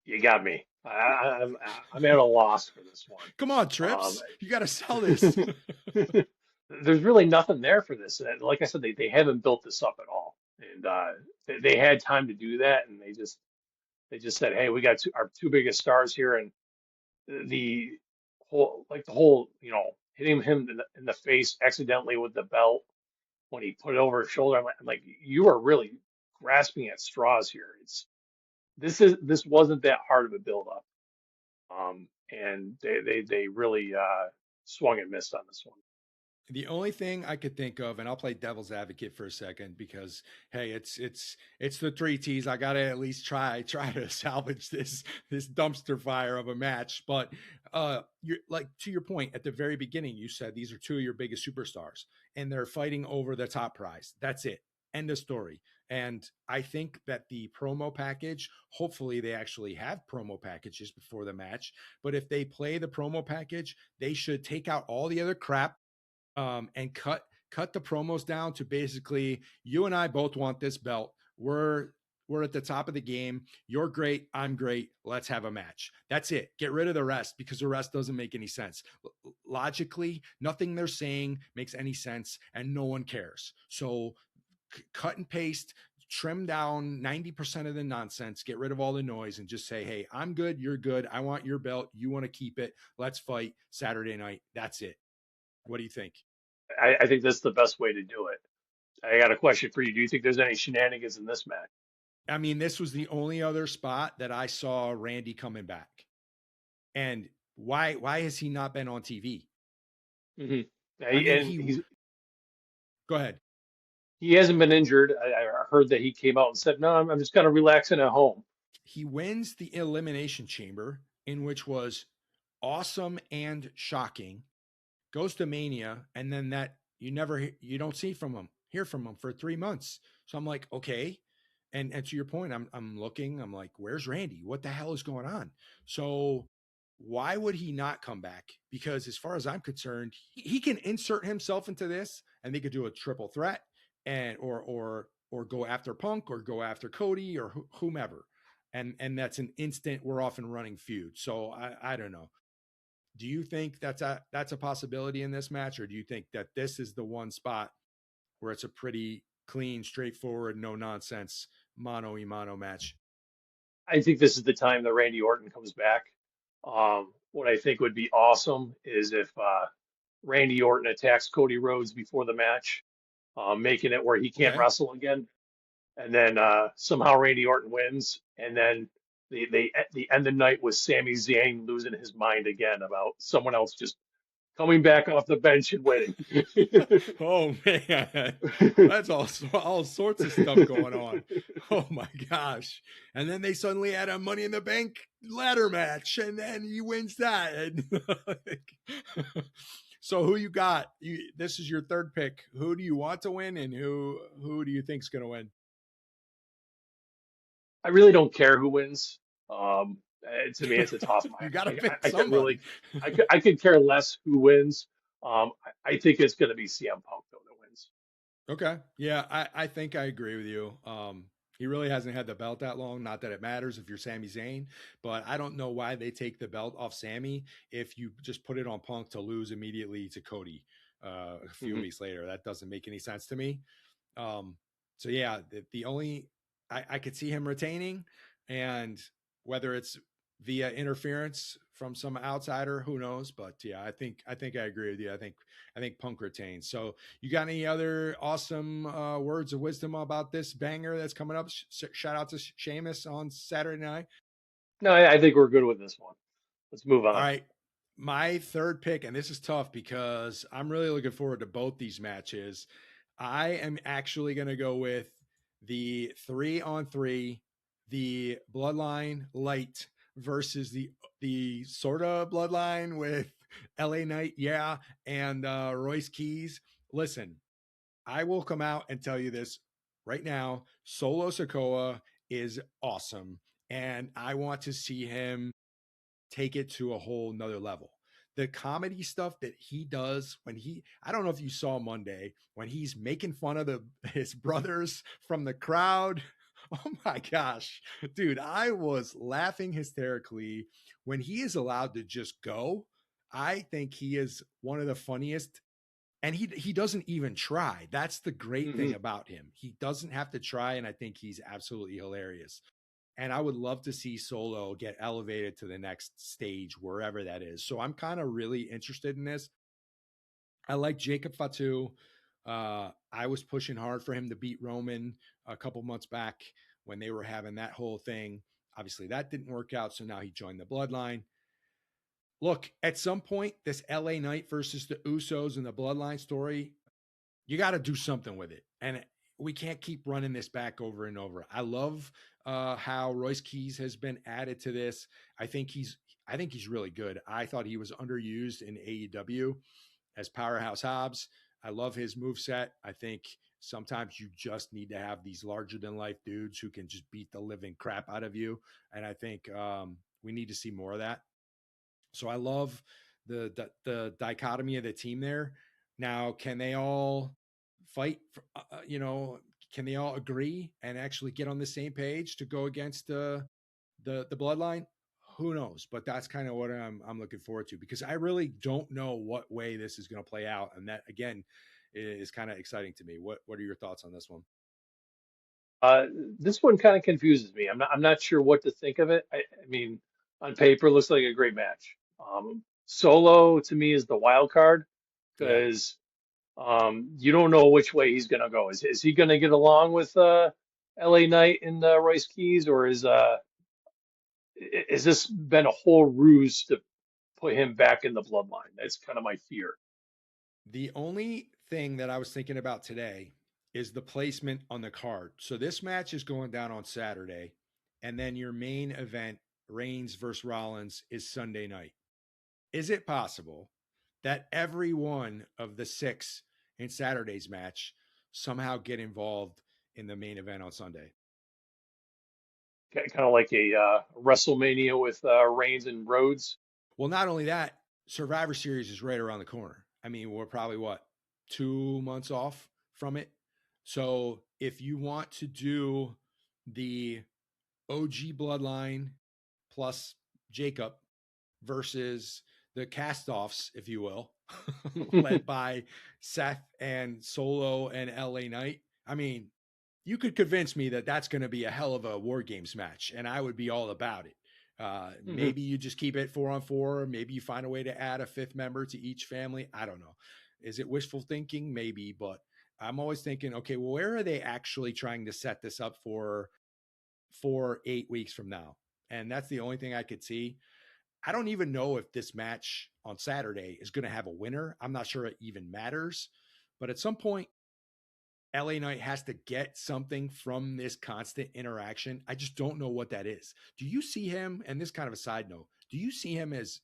You got me. I'm at a loss for this one. Come on, Um, Trips. You got to sell this. there's really nothing there for this. Like I said, they haven't built this up at all, and they had time to do that, and they just said, hey, we got our two biggest stars here, and the whole hitting him in the face accidentally with the belt when he put it over his shoulder. I'm like, you are really grasping at straws here. This wasn't that hard of a build up. And they really swung and missed on this one. The only thing I could think of, and I'll play devil's advocate for a second because hey, it's the three T's. I gotta at least try to salvage this dumpster fire of a match. But you're like to your point at the very beginning, you said these are two of your biggest superstars, and they're fighting over the top prize. That's it. End of story. And I think that the promo package, hopefully they actually have promo packages before the match. But if they play the promo package, they should take out all the other crap and cut the promos down to basically you and I both want this belt. We're at the top of the game. You're great. I'm great. Let's have a match. That's it. Get rid of the rest because the rest doesn't make any sense. Logically, nothing they're saying makes any sense and no one cares. So cut and paste, trim down 90% of the nonsense, get rid of all the noise and just say, hey, I'm good. You're good. I want your belt. You want to keep it. Let's fight Saturday night. That's it. What do you think? I think that's the best way to do it. I got a question for you. Do you think there's any shenanigans in this match? I mean, this was the only other spot that I saw Randy coming back. And why has he not been on TV? Mm-hmm. I mean, go ahead. He hasn't been injured. I heard that he came out and said, "No, I'm just kind of relaxing at home." He wins the Elimination Chamber, in which was awesome and shocking. Goes to Mania, and then that you don't hear from him for 3 months. So I'm like, okay. And to your point, I'm looking, I'm like, where's Randy? What the hell is going on? So why would he not come back? Because as far as I'm concerned, he can insert himself into this and they could do a triple threat and or go after Punk or go after Cody or whomever. And that's an instant we're off and running feud. So I don't know. Do you think that's a possibility in this match, or do you think that this is the one spot where it's a pretty clean, straightforward, no nonsense mano y mano match? I think this is the time that Randy Orton comes back. What I think would be awesome is if Randy Orton attacks Cody Rhodes before the match, making it where he can't Okay. wrestle again, and then somehow Randy Orton wins, and then they end the night with Sami Zayn losing his mind again about someone else just coming back off the bench and winning. Oh man, that's all sorts of stuff going on. Oh my gosh! And then they suddenly add a Money in the Bank ladder match, and then he wins that. So who you got? This is your third pick. Who do you want to win, and who do you think's going to win? I really don't care who wins. To me, it's a toss. You got to pick I could really, somebody. I could care less who wins. I think it's going to be CM Punk though that wins. Okay. Yeah, I think I agree with you. He really hasn't had the belt that long. Not that it matters if you're Sami Zayn, but I don't know why they take the belt off Sami if you just put it on Punk to lose immediately to Cody a few Hmm. weeks later. That doesn't make any sense to me. Um, so yeah, the only I could see him retaining, and whether it's via interference from some outsider, who knows? But yeah, I think I agree with you. I think Punk retains. So you got any other awesome words of wisdom about this banger that's coming up? Shout out to Sheamus on Saturday night. No, I think we're good with this one. Let's move All on. right. My third pick, and this is tough because I'm really looking forward to both these matches. I am actually going to go with the 3-on-3, the Bloodline Light versus the sort of bloodline with LA Knight, yeah, and Royce Keys. Listen, I will come out and tell you this right now. Solo Sokoa is awesome, and I want to see him take it to a whole nother level. The comedy stuff that he does when I don't know if you saw Monday when he's making fun of his brothers from the crowd. Oh my gosh, dude, I was laughing hysterically when he is allowed to just go. I think he is one of the funniest, and he doesn't even try. That's the great Hmm. thing about him. He doesn't have to try, and I think he's absolutely hilarious. And I would love to see Solo get elevated to the next stage, wherever that is. So I'm kind of really interested in this. I like Jacob Fatu. I was pushing hard for him to beat Roman a couple months back when they were having that whole thing. Obviously, that didn't work out. So now he joined the bloodline. Look, at some point, this LA Knight versus the Usos and the bloodline story, you got to do something with it. And we can't keep running this back over and over. I love how Royce Keys has been added to this. I think he's really good. I thought he was underused in AEW as Powerhouse Hobbs. I love his move set. I think sometimes you just need to have these larger than life dudes who can just beat the living crap out of you. And I think we need to see more of that. So I love the dichotomy of the team there. Now, can they all fight? Can they all agree and actually get on the same page to go against the bloodline? Who knows? But that's kind of what I'm looking forward to, because I really don't know what way this is going to play out, and that again is kind of exciting to me. What are your thoughts on this one? Uh, this one kind of confuses me. I'm not sure what to think of it. I mean, on paper, it looks like a great match. Solo to me is the wild card Yeah, because you don't know which way he's gonna go. Is he gonna get along with LA Knight and Royce Keys, or is this been a whole ruse to put him back in the bloodline? That's kind of my fear. the only thing that I was thinking about today is the placement on the card. So this match is going down on Saturday, and then your main event, Reigns versus Rollins, is Sunday night. Is it possible that every one of the six in Saturday's match somehow get involved in the main event on Sunday? Kind of like a WrestleMania with Reigns and Rhodes. Well, not only that, Survivor Series is right around the corner. I mean, we're probably 2 months off from it. So if you want to do the OG bloodline plus Jacob versus the cast-offs, if you will, led by Seth and Solo and LA Knight. I mean, you could convince me that that's going to be a hell of a War Games match, and I would be all about it. Hmm. Maybe you just keep it 4-on-4. Maybe you find a way to add a fifth member to each family. I don't know. Is it wishful thinking? Maybe, but I'm always thinking, okay, well, where are they actually trying to set this up for 8 weeks from now? And that's the only thing I could see. I don't even know if this match on Saturday is going to have a winner. I'm not sure it even matters. But at some point, LA Knight has to get something from this constant interaction. I just don't know what that is. Do you see him? And this kind of a side note, do you see him as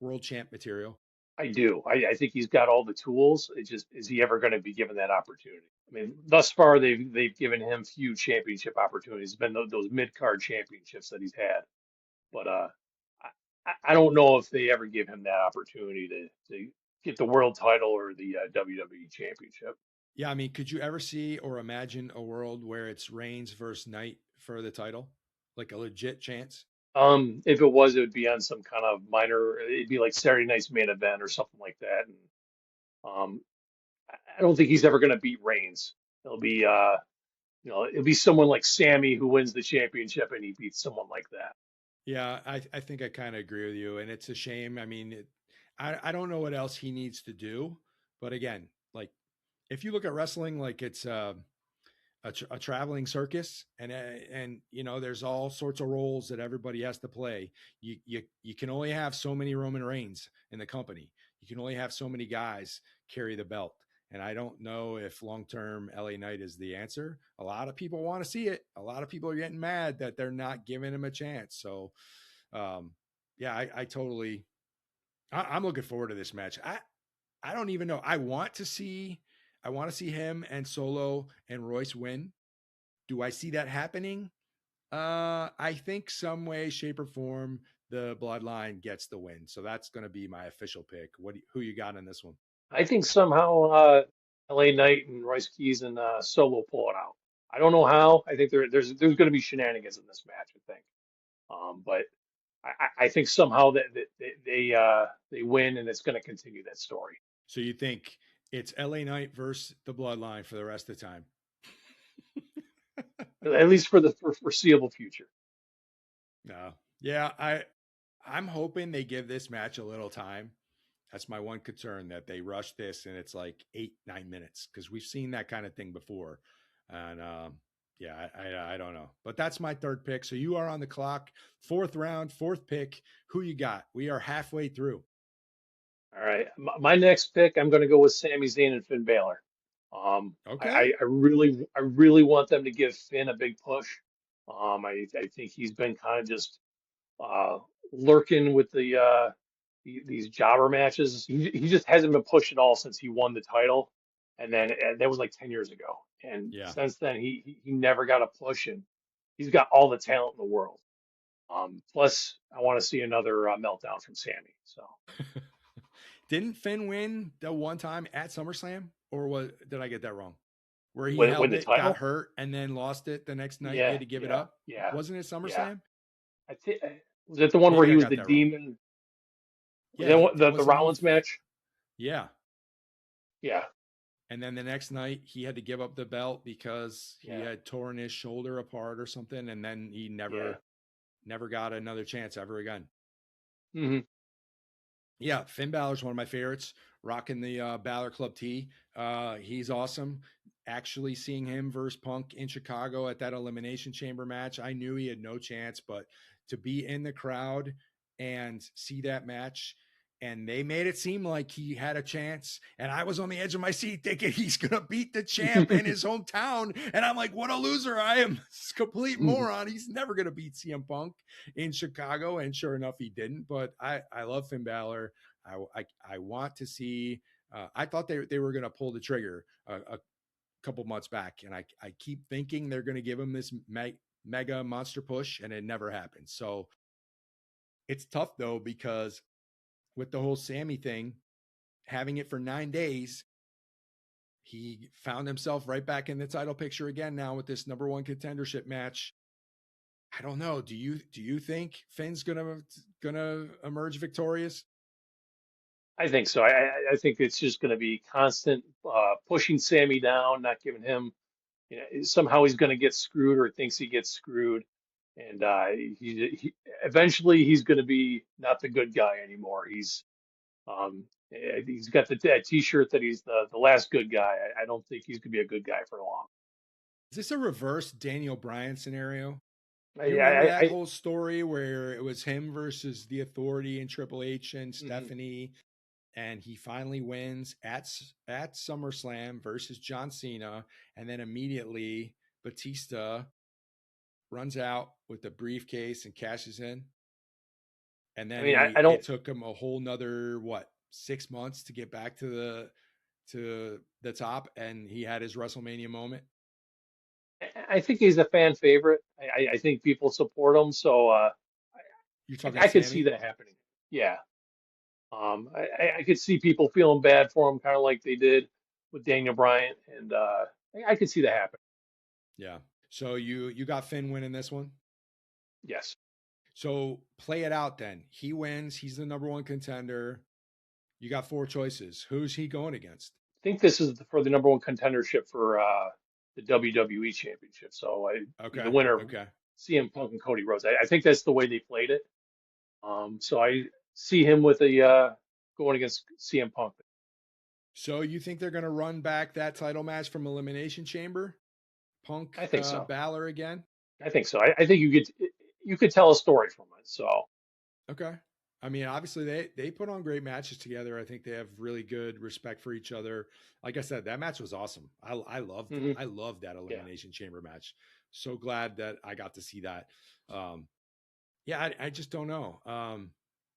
world champ material? I do. I think he's got all the tools. It just is he ever going to be given that opportunity? I mean, thus far they've given him few championship opportunities. It's been those mid card championships that he's had, but I don't know if they ever give him that opportunity to get the world title or the WWE championship. Yeah, I mean, could you ever see or imagine a world where it's Reigns versus Knight for the title? Like a legit chance? If it was, it would be on some kind of minor. It'd be like Saturday night's main event or something like that. And um, I don't think he's ever going to beat Reigns. It'll be it'll be someone like Sammy who wins the championship and he beats someone like that. Yeah, I think I kind of agree with you. And it's a shame. I mean, I don't know what else he needs to do. But again, like if you look at wrestling like it's a traveling circus, and there's all sorts of roles that everybody has to play. You can only have so many Roman Reigns in the company. You can only have so many guys carry the belt. And I don't know if long term LA Knight is the answer. A lot of people want to see it. A lot of people are getting mad that they're not giving him a chance. So um, Yeah, I totally. I'm looking forward to this match. I don't even know. I want to see him and Solo and Royce win. Do I see that happening? I think some way, shape, or form, the Bloodline gets the win. So that's going to be my official pick. Who you got in this one? I think somehow LA Knight and Royce Keys and Solo pull it out. I don't know how. I think there's going to be shenanigans in this match. I think, but I think somehow that they win and it's going to continue that story. So you think it's LA Knight versus the Bloodline for the rest of the time? At least for the foreseeable future. No. Yeah, I'm hoping they give this match a little time. That's my one concern, that they rush this and it's like 8-9 minutes, because we've seen that kind of thing before. And yeah, I don't know, but that's my third pick. So you are on the clock, fourth round, fourth pick. Who you got? We are halfway through. All right, my next pick, I'm going to go with Sami Zayn and Finn Balor. Okay. I really want them to give Finn a big push. I think he's been kind of just uh, lurking with these jobber matches. He just hasn't been pushed at all since he won the title, and that was like 10 years ago. And Yeah. since then, he never got a push, and he's got all the talent in the world. Plus, I want to see another meltdown from Sammy. So Didn't Finn win the one time at SummerSlam, or did I get that wrong? Where he win held the it, got title. hurt, and then lost it the next night. He Yeah, had to give it yeah, up. yeah, Wasn't it yeah. SummerSlam? I think was that the one where Maybe he I was got the that wrong. demon? Was Yeah, that he the wasn't he. Rollins match? Yeah, Yeah, and then the next night he had to give up the belt because he yeah, had torn his shoulder apart or something, and then he yeah. never got another chance ever again. Hmm. Yeah, Finn Balor's one of my favorites. Rocking the Balor Club tee. He's awesome. Actually, seeing him versus Punk in Chicago at that Elimination Chamber match, I knew he had no chance, but to be in the crowd and see that match, and they made it seem like he had a chance, and I was on the edge of my seat thinking he's gonna beat the champ in his hometown, and I'm like, what a loser I am. Complete moron. He's never gonna beat CM Punk in Chicago, and sure enough, he didn't. But I love Finn Balor. I want to see. I thought they were going to pull the trigger a couple months back, and I keep thinking they're going to give him this mega monster push, and it never happens. So it's tough though, because with the whole Sammy thing, having it for 9 days, he found himself right back in the title picture again now with this number one contendership match. I don't know. Do you think Finn's gonna emerge victorious? I think so. I think it's just going to be constant pushing Sammy down, not giving him. You know, somehow he's going to get screwed or thinks he gets screwed, and he eventually he's going to be not the good guy anymore. He's got that T-shirt that he's the last good guy. I don't think he's going to be a good guy for long. Is this a reverse Daniel Bryan scenario? I, You remember I, that I whole story where it was him versus the Authority and Triple H and mhm. Stephanie, and he finally wins at SummerSlam versus John Cena, and then immediately Batista runs out with the briefcase and cashes in, and I then mean, I it don't. took him a whole nother 6 months to get back to the top, and he had his WrestleMania moment. I think he's a fan favorite. I think people support him, so You're talking I could see Sammy? that happening. Yeah. I could see people feeling bad for him, kind of like they did with Daniel Bryan, and I could see that happen. Yeah. So you got Finn winning this one. Yes, So play it out then. He wins. He's the number one contender. You got four choices. Who's he going against? I think this is for the number one contendership for the WWE Championship. So the Okay. winner of Okay. CM Punk and Cody Rhodes. I think that's the way they played it. So I see him with a going against CM Punk. So you think they're going to run back that title match from Elimination Chamber? Punk I think so. Balor again? I think so. I think you could tell a story from it. So. Okay. I mean, obviously they put on great matches together. I think they have really good respect for each other. Like I said, that match was awesome. Mhm. I loved that Yeah. Elimination Chamber match. So glad that I got to see that. Yeah, I just don't know.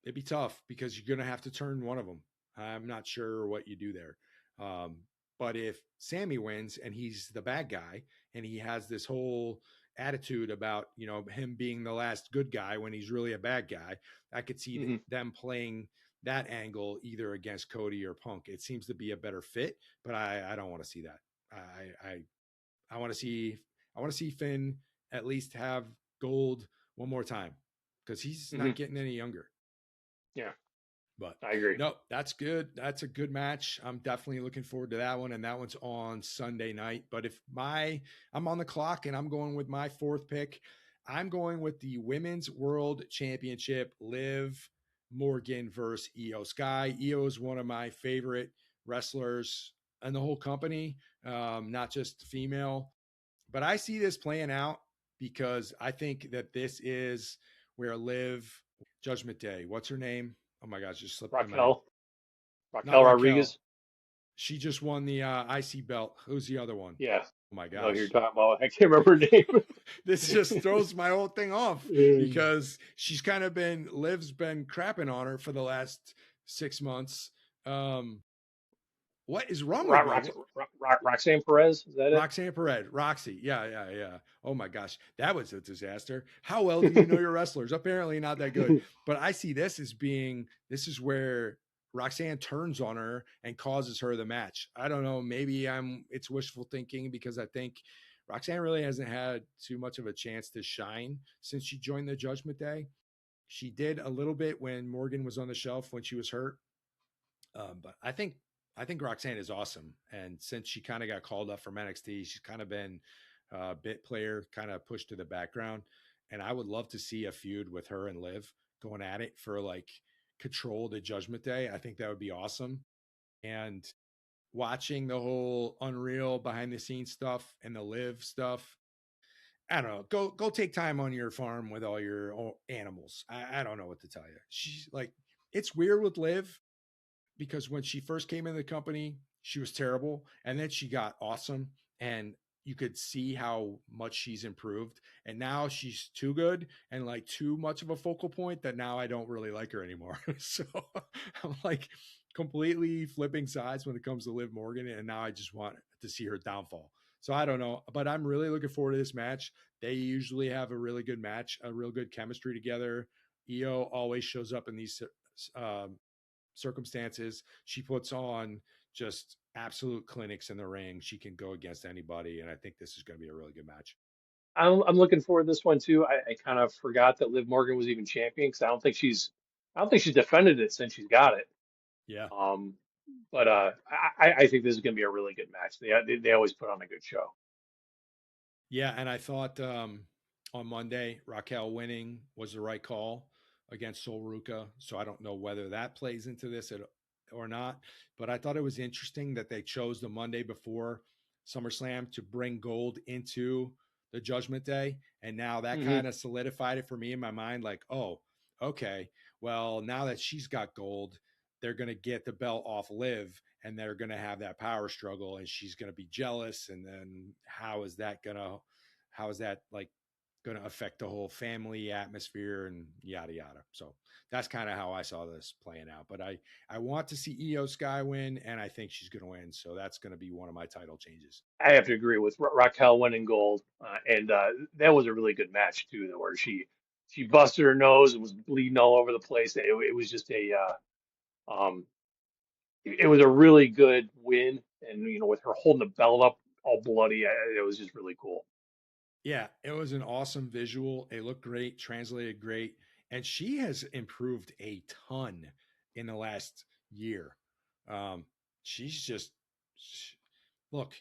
it'd be tough because you're going to have to turn one of them. I'm not sure what you do there. Um, but if Sammy wins and he's the bad guy and he has this whole attitude about, him being the last good guy when he's really a bad guy, I could see Hmm. them playing that angle either against Cody or Punk. It seems to be a better fit, but I don't want to see that. I want to see Finn at least have gold one more time because he's not Hmm. getting any younger. Yeah, But I agree. no, that's good. That's a good match. I'm definitely looking forward to that one, and that one's on Sunday night. But if I'm on the clock and I'm going with my fourth pick, I'm going with the Women's World Championship, Liv Morgan versus Io Sky. Io is one of my favorite wrestlers in the whole company, not just female. But I see this playing out because I think that this is where Liv Judgment Day. What's her name? Oh my gosh, just slipped my mind. Raquel, Not Raquel Raquel. Rodriguez. She just won the IC belt. Who's the other one? Yeah, Oh my I know who you're gosh. talking about. I can't remember her This just throws my whole thing off name. because she's kind of been Liv's been crapping on her for the last 6 months. Um, what is wrong with me? Roxanne Perez, is that it? Roxanne Perez, Roxy. Yeah, yeah, yeah. Oh my gosh, that was a disaster. How well do you know your wrestlers? Apparently not that good. But I see this as being this is where Roxanne turns on her and causes her the match. I don't know. Maybe it's wishful thinking because I think Roxanne really hasn't had too much of a chance to shine since she joined the Judgment Day. She did a little bit when Morgan was on the shelf when she was hurt, but I think Roxanne is awesome, and since she kind of got called up from NXT, she's kind of been a bit player, kind of pushed to the background. And I would love to see a feud with her and Liv going at it for like control the Judgment Day. I think that would be awesome. And watching the whole Unreal behind the scenes stuff and the Liv stuff. I don't know. Go take time on your farm with all your animals. I don't know what to tell you. She's like, it's weird with Liv because when she first came in the company, she was terrible. And then she got awesome. And you could see how much she's improved. And now she's too good and like too much of a focal point that now I don't really like her anymore. So I'm like completely flipping sides when it comes to Liv Morgan. And now I just want to see her downfall. So I don't know, but I'm really looking forward to this match. They usually have a really good match, a real good chemistry together. Io always shows up in these circumstances. She puts on just absolute clinics in the ring. She can go against anybody, and I think this is going to be a really good match. I'm looking forward to this one too. I kind of forgot that Liv Morgan was even champion because I don't think she's defended it since she's got it. Yeah. Um, but I think this is going to be a really good match. They always put on a good show. Yeah, and I thought on Monday Raquel winning was the right call against Sol Ruca. So I don't know whether that plays into this or not. But I thought it was interesting that they chose the Monday before SummerSlam to bring gold into the Judgment Day, and now that Hmm. kind of solidified it for me in my mind. Like, oh, okay, well now that she's got gold, they're going to get the belt off Liv and they're going to have that power struggle and she's going to be jealous, and then how is that like going to affect the whole family atmosphere and yada yada. So that's kind of how I saw this playing out, but I want to see Io Sky win and I think she's going to win, so that's going to be one of my title changes. I have to agree with Raquel winning gold, and that was a really good match too, though, where she busted her nose and was bleeding all over the place. It was just um, it was a really good win, and with her holding the belt up all bloody, it was just really cool. Yeah, it was an awesome visual. It looked great, translated great, and she has improved a ton in the last year. Um, she's just look.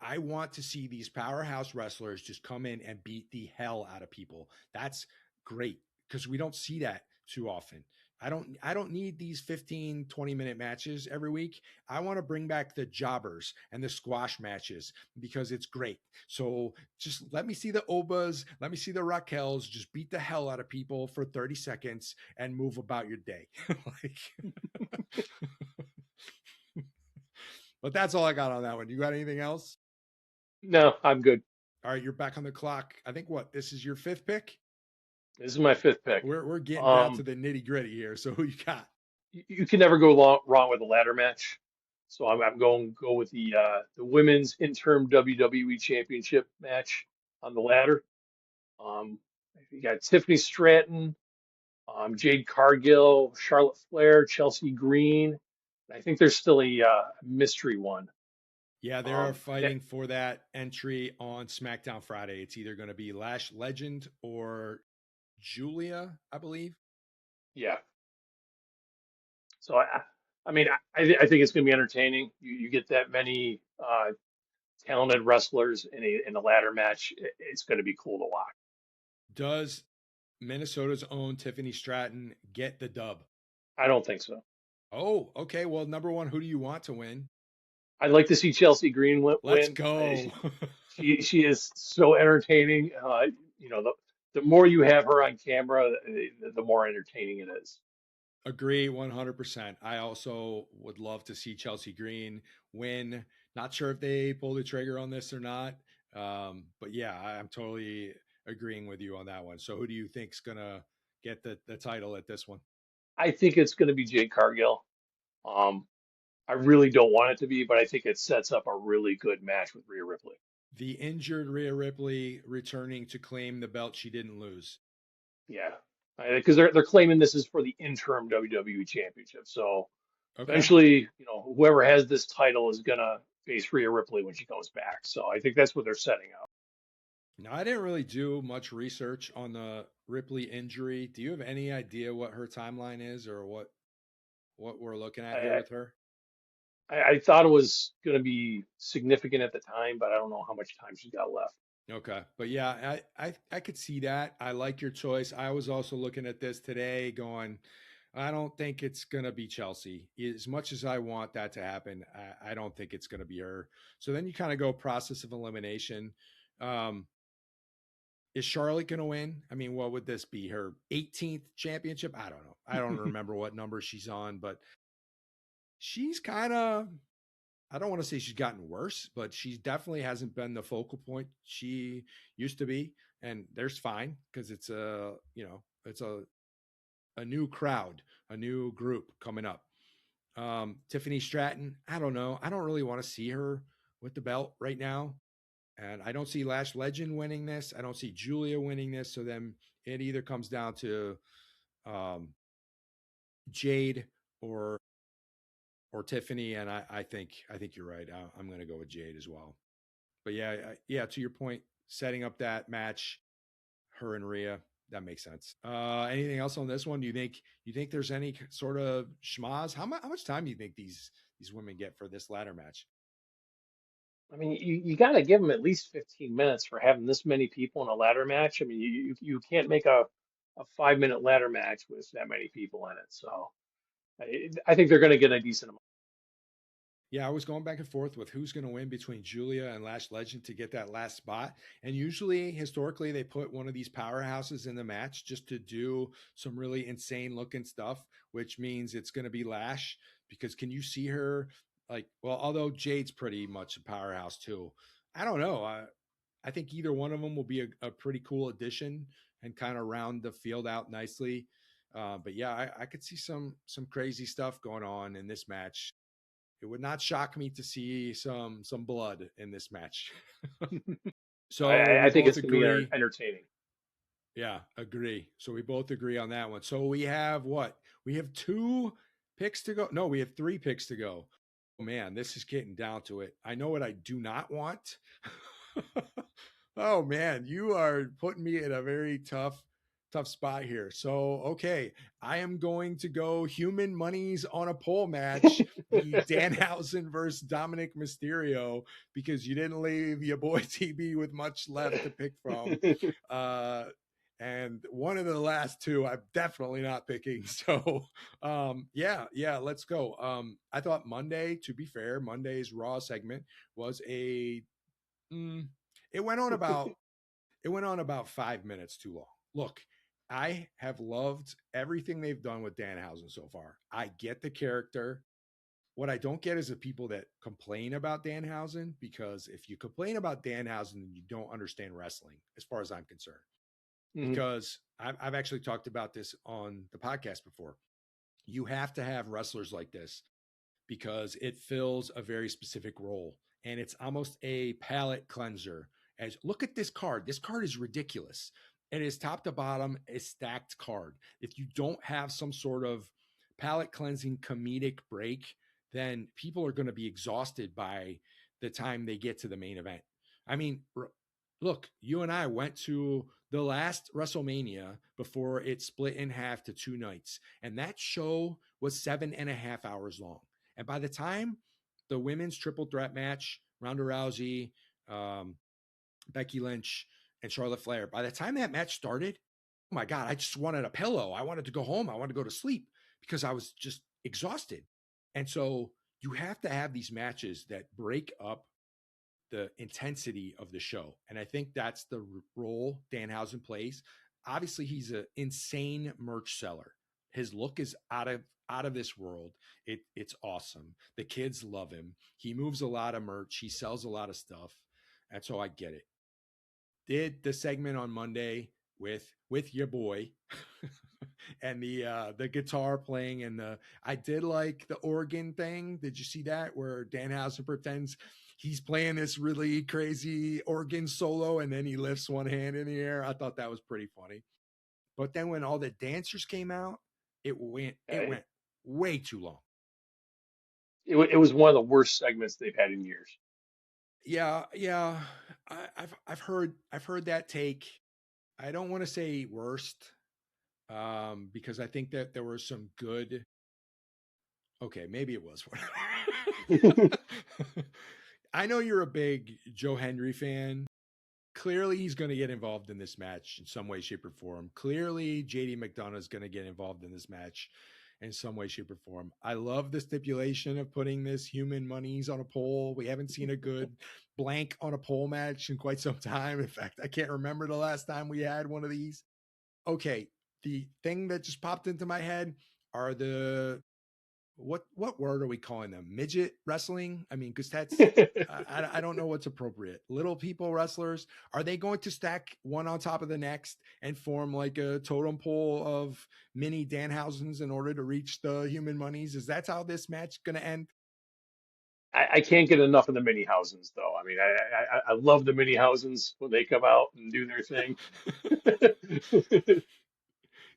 I want to see these powerhouse wrestlers just come in and beat the hell out of people. That's great because we don't see that too often. I don't need these 15-20 minute matches every week. I want to bring back the jobbers and the squash matches because it's great. So just let me see the Obas, let me see the Raquels, just beat the hell out of people for 30 seconds and move about your day. Like, but that's all I got on that one. You got anything else? No, I'm good. All right, you're back on the clock. I think what this is your fifth pick. This is my fifth pick. We're getting down to Um, the nitty gritty here. So who you got? you can never go wrong with a ladder match. So I'm going to go with the women's interim WWE Championship match on the ladder. Um, you got Tiffany Stratton, Jade Cargill, Charlotte Flair, Chelsea Green. I think there's still a mystery one. Yeah, they're That fighting for that entry on SmackDown Friday. It's either going to be Lash Legend or Julia, I believe. yeah. So I mean, I think it's going to be entertaining. You get that many talented wrestlers in a ladder match. It's going to be cool to watch. Does Minnesota's own Tiffany Stratton get the dub? I don't think so. Oh, okay. Well, number one, who do you want to win? I'd like to see Chelsea Green Let's win. go. She is so entertaining. You know, the more you have her on camera, the more entertaining it is. Agree 100%. I also would love to see Chelsea Green win. Not sure if they pull the trigger on this or not. But yeah, I'm totally agreeing with you on that one. So who do you think's going to get the title at this one? I think it's going to be Jade Cargill. Um, I really don't want it to be, but I think it sets up a really good match with Rhea Ripley. The injured Rhea Ripley returning to claim the belt she didn't lose. Yeah, because they're claiming this is for the interim WWE Championship. So Okay. eventually, you know, whoever has this title is gonna face Rhea Ripley when she comes back. So I think that's what they're setting up. Now, I didn't really do much research on the Ripley injury. Do you have any idea what her timeline is or what we're looking at here I, with her? I thought it was gonna be significant at the time, but I don't know how much time she's got left. Okay. But yeah, I could see that. I like your choice. I was also looking at this today going, I don't think it's going to be Chelsea. As much as I want that to happen, I don't think it's going to be her. So then you kind of go process of elimination. Um, is Charlotte going to win? I mean, what would this be? Her 18th championship? I don't know. I don't remember what number she's on, but she's kind of, I don't want to say she's gotten worse, but she definitely hasn't been the focal point she used to be. And there's fine because it's it's a new crowd, a new group coming up. Tiffany Stratton, I don't know. I don't really want to see her with the belt right now. And I don't see Lash Legend winning this. I don't see Julia winning this. So then it either comes down to um, Jade or Tiffany. And I think you're right. I'm going to go with Jade as well. But yeah, yeah. To your point, setting up that match, her and Rhea, that makes sense. Anything else on this one? Do you think there's any sort of schmaz? How much time do you think these women get for this ladder match? I mean, you got to give them at least 15 minutes for having this many people in a ladder match. I mean, you can't make a 5 minute ladder match with that many people in it. So I think they're going to get a decent amount. Yeah, I was going back and forth with who's going to win between Julia and Lash Legend to get that last spot. And usually, historically, they put one of these powerhouses in the match just to do some really insane looking stuff, which means it's going to be Lash. Because can you see her like, well, although Jade's pretty much a powerhouse too. I don't know. I think either one of them will be a pretty cool addition and kind of round the field out nicely. But yeah, I could see some crazy stuff going on in this match. It would not shock me to see some blood in this match. So we I think both it's going to be agree. entertaining. Yeah, agree. So we both agree on that one. So we have what? We have two picks to go. No, we have three picks to go. Oh man, this is getting down to it. I know what I do not want. Oh man, you are putting me in a very tough spot here. So, okay, I am going to go human monies on a pole match, the Danhausen versus Dominic Mysterio, because you didn't leave your boy TB with much left to pick from. Uh, and one of the last two I'm definitely not picking. So yeah, let's go. I thought Monday, to be fair, Monday's Raw segment was a mm, it went on about 5 minutes too long. Look, I have loved everything they've done with Danhausen so far. I get the character. What I don't get is the people that complain about Danhausen, because if you complain about Danhausen, then you don't understand wrestling, as far as I'm concerned. Hmm. because I've actually talked about this on the podcast before. You have to have wrestlers like this because it fills a very specific role and it's almost a palate cleanser. As look at this card. This card is ridiculous. It is top to bottom a stacked card. If you don't have some sort of palate cleansing comedic break, then people are going to be exhausted by the time they get to the main event. I mean, look, you and I went to the last WrestleMania before it split in half to 2 nights, and that show was 7.5 hours long. And by the time the women's triple threat match, Ronda Rousey, um, Becky Lynch, and Charlotte Flair, by the time that match started, oh my God, I just wanted a pillow. I wanted to go home. I wanted to go to sleep because I was just exhausted. And so you have to have these matches that break up the intensity of the show. And I think that's the role Danhausen plays. Obviously, he's an insane merch seller. His look is out of this world. It's awesome. The kids love him. He moves a lot of merch. He sells a lot of stuff. And so I get it. Did the segment on Monday with your boy and the guitar playing and the I did like the organ thing. Did you see that where Danhausen pretends he's playing this really crazy organ solo and then he lifts one hand in the air? I thought that was pretty funny. But then when all the dancers came out, it It, went way too long. it was one of the worst segments they've had in years. Yeah, yeah. I've heard that take. I don't want to say worst, because I think that there were some good. Okay, maybe it was. I know you're a big Joe Henry fan. Clearly, he's going to get involved in this match in some way, shape, or form. Clearly, JD McDonough is going to get involved in this match in some way, shape, or form. I love the stipulation of putting this human monies on a pole. We haven't seen a good blank on a pole match in quite some time. In fact, I can't remember the last time we had one of these. Okay, the thing that just popped into my head are the what word are we calling them? Midget wrestling? I mean, because that's I don't know what's appropriate. Little people wrestlers, are they going to stack one on top of the next and form like a totem pole of mini Danhausens in order to reach the human monies? Is that how this match going to end? I can't get enough of the mini housings though. I mean, I love the mini housings when they come out and do their thing.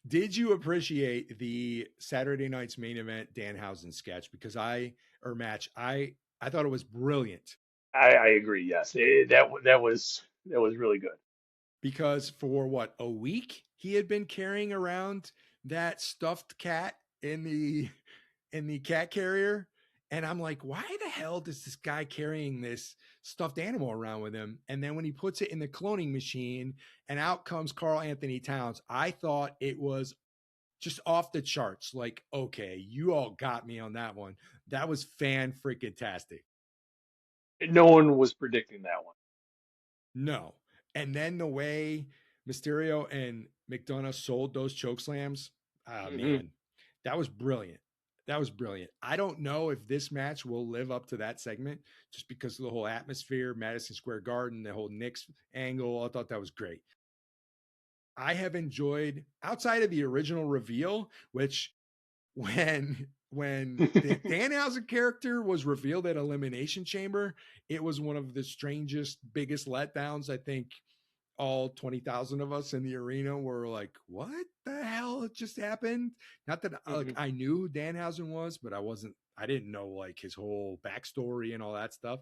Did you appreciate the Saturday night's main event Danhausen sketch? Because or match, I thought it was brilliant. I agree. Yes, that was really good. Because for what, a week he had been carrying around that stuffed cat in the cat carrier, and I'm like, why the hell does this guy carrying this stuffed animal around with him? And then when he puts it in the cloning machine and out comes Carl Anthony Towns, I thought it was just off the charts. Like, okay, you all got me on that one. That was fan freaking tastic. No one was predicting that one. No. And then the way Mysterio and McDonough sold those choke slams, ah, Hmm. man, that was brilliant. That was brilliant. I don't know if this match will live up to that segment just because of the whole atmosphere, Madison Square Garden, the whole Knicks angle. I thought that was great. I have enjoyed outside of the original reveal, which when the Danhausen character was revealed at Elimination Chamber, it was one of the strangest, biggest letdowns. I think all 20,000 of us in the arena were like, what the hell just happened? Not that like Hmm. I knew who Danhausen was, but I didn't know like his whole backstory and all that stuff.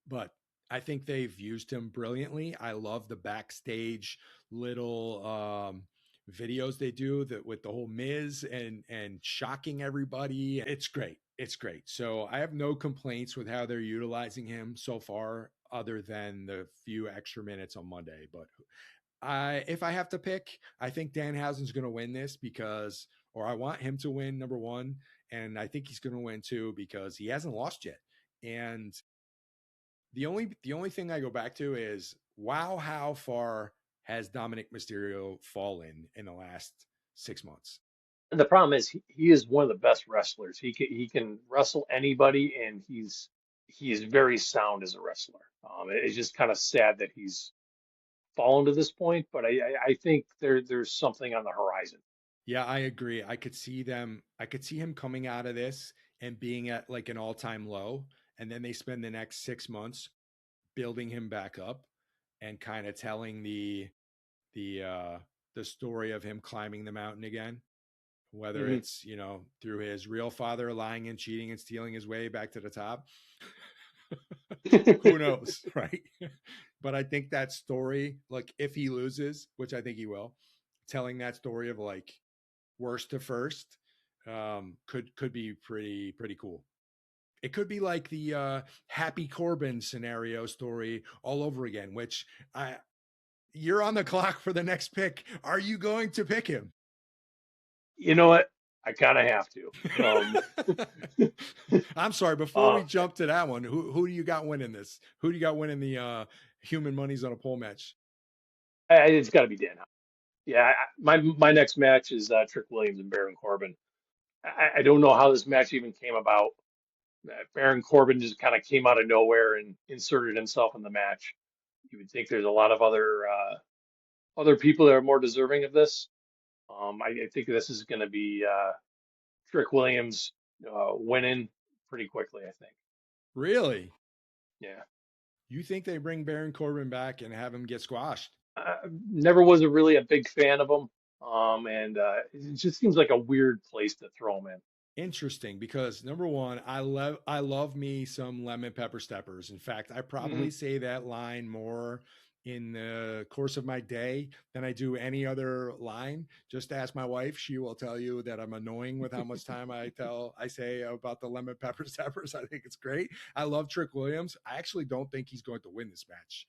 But I think they've used him brilliantly. I love the backstage little videos they do that with the whole Miz and shocking everybody. It's great. It's great. So I have no complaints with how they're utilizing him so far, other than the few extra minutes on Monday. But if I have to pick, I think Danhausen's going to win this because, or I want him to win number one, and I think he's going to win too because he hasn't lost yet. And the only thing I go back to is wow, how far has Dominic Mysterio fallen in the last 6 months? And the problem is he is one of the best wrestlers. He can wrestle anybody, and he is very sound as a wrestler. It's just kind of sad that fallen to this point, but I think there's something on the horizon. Yeah, I agree. I could see him coming out of this and being at like an all-time low, and then they spend the next 6 months building him back up and kind of telling the uh the story of him climbing the mountain again, whether Hmm. it's, through his real father lying and cheating and stealing his way back to the top. Who knows, right? But I think that story, like if he loses, which I think he will, telling that story of like worst to first, could be pretty cool. It could be like the Happy Corbin scenario story all over again, which I you're on the clock for the next pick. Are you going to pick him? You know what? I kind of have to. I'm sorry. Before Uh, we jump to that one, who do you got winning this? Who do you got winning the human monies on a pole match? it's got to be Dan. Yeah, my next match is Trick Williams and Baron Corbin. I don't know how this match even came about. Baron Corbin just kind of came out of nowhere and inserted himself in the match. You would think there's a lot of other people that are more deserving of this. I think this is going to be Trick Williams winning pretty quickly. I think. Really? Yeah. You think they bring Baron Corbin back and have him get squashed? Never was really a big fan of him. And it just seems like a weird place to throw him in. Interesting, because number one, I love me some lemon pepper steppers. In fact, I Hmm. probably say that line more in the course of my day than I do any other line. Just ask my wife; she will tell you that I'm annoying with how much time I say about the lemon pepper steppers. I think it's great. I love Trick Williams. I actually don't think he's going to win this match.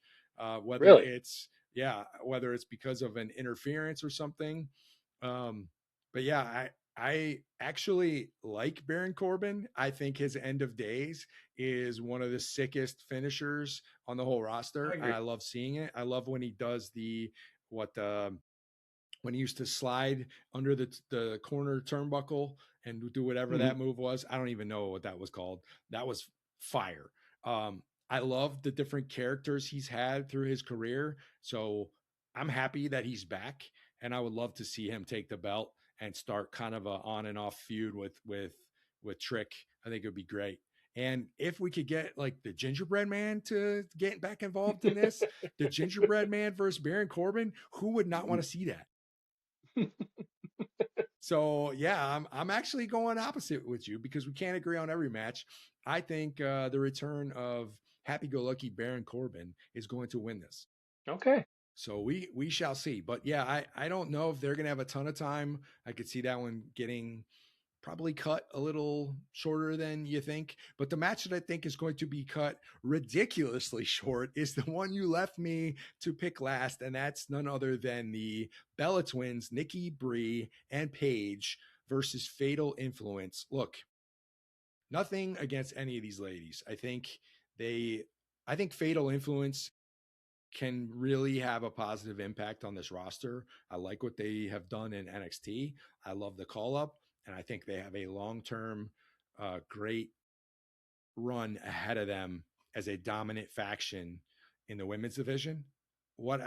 Whether Really? it's yeah, whether it's because of an interference or something. Um, but yeah, I actually like Baron Corbin. I think his end of days is one of the sickest finishers on the whole roster, I and agree. I love seeing it. I love when he does the what when he used to slide under the corner turnbuckle and do whatever Hmm. that move was. I don't even know what that was called. That was fire. I love the different characters he's had through his career. So I'm happy that he's back, and I would love to see him take the belt and start kind of a on and off feud with Trick. I think it would be great. And if we could get like the gingerbread man to get back involved in this, the gingerbread man versus Baron Corbin, who would not want to see that? So yeah, I'm actually going opposite with you because we can't agree on every match. I think the return of happy-go-lucky Baron Corbin is going to win this. Okay. So we shall see. But yeah, I don't know if they're going to have a ton of time. I could see that one getting probably cut a little shorter than you think. But the match that I think is going to be cut ridiculously short is the one you left me to pick last, and that's none other than the Bella Twins, Nikki, Bree, and Paige versus Fatal Influence. Look, nothing against any of these ladies. They, I think Fatal Influence can really have a positive impact on this roster. I like what they have done in NXT. I love the call up, and I think they have a long term, great run ahead of them as a dominant faction in the women's division. What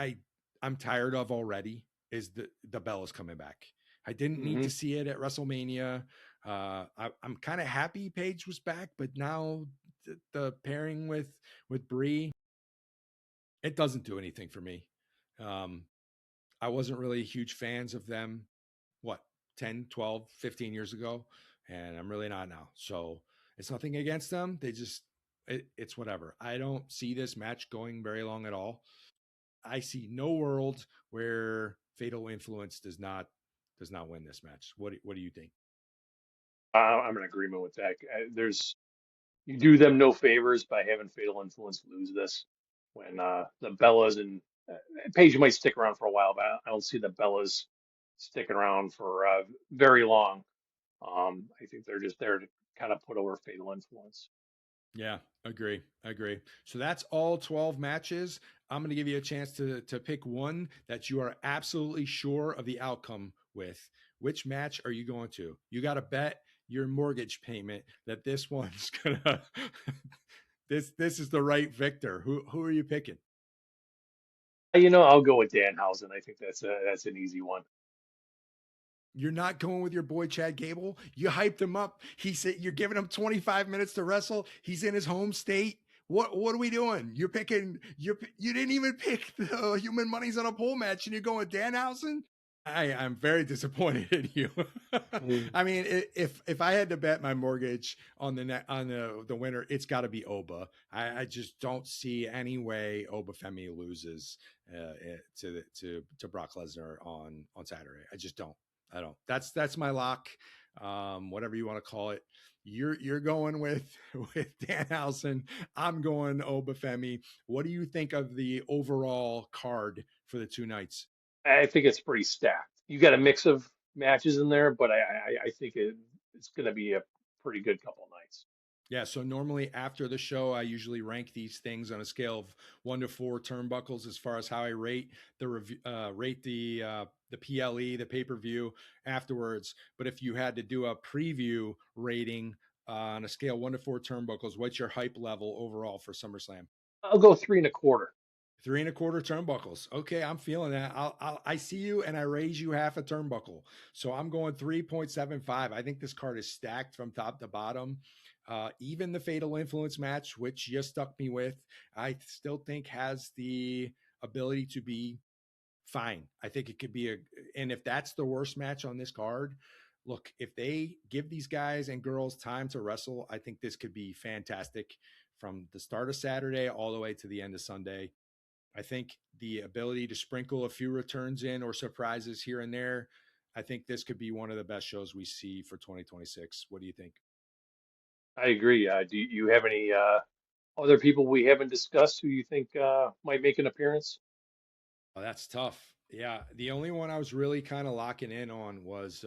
I'm tired of already is the Bellas coming back. I didn't need Hmm. to see it at WrestleMania. I'm kind of happy Paige was back, but now the pairing with Brie, it doesn't do anything for me. Um, I wasn't really huge fans of them, what, 10, 12, 15 years ago. And I'm really not now. So it's nothing against them. It's whatever. I don't see this match going very long at all. I see no world where Fatal Influence does not win this match. What do you think? I'm in agreement with that. There's you do them no favors by having Fatal Influence lose this when the Bellas and Paige might stick around for a while, but I don't see the Bellas sticking around for very long. I think they're just there to kind of put over Fatal Influence. Yeah, agree. So that's all 12 matches. I'm going to give you a chance to pick one that you are absolutely sure of the outcome with. Which match are you going to? You got to bet your mortgage payment that this one's going to this is the right victor. Who are you picking? I'll go with Danhausen. I think that's an easy one. You're not going with your boy Chad Gable. You hyped him up. He said you're giving him 25 minutes to wrestle. He's in his home state. What are we doing? You didn't even pick the human money's on a pole match, and you're going Danhausen. I'm very disappointed in you. Mm. I mean, if I had to bet my mortgage on the winner, it's got to be Oba. I just don't see any way Oba Femi loses to Brock Lesnar on Saturday. I just don't. I don't. That's my lock. Whatever you want to call it. You're going with with Danhausen. I'm going Oba Femi. What do you think of the overall card for the two nights? I think it's pretty stacked. You got a mix of matches in there, but I think it's going to be a pretty good couple nights. Yeah, so normally after the show, I usually rank these things on a scale of 1 to 4 turnbuckles as far as how I rate the PLE, the pay per view afterwards. But if you had to do a preview rating on a scale 1 to 4 turnbuckles, what's your hype level overall for SummerSlam? I'll go 3.25. 3 1/4 turnbuckles. Okay, I'm feeling that. I see you and I raise you half a turnbuckle. So I'm going 3.75. I think this card is stacked from top to bottom. Even the Fatal Influence match, which you stuck me with, I still think has the ability to be fine. I think it could be and if that's the worst match on this card, look, if they give these guys and girls time to wrestle, I think this could be fantastic from the start of Saturday all the way to the end of Sunday. I think the ability to sprinkle a few returns in or surprises here and there, I think this could be one of the best shows we see for 2026. What do you think? I agree. Do you have any other people we haven't discussed who you think might make an appearance? Oh, that's tough. Yeah, the only one I was really kind of locking in on was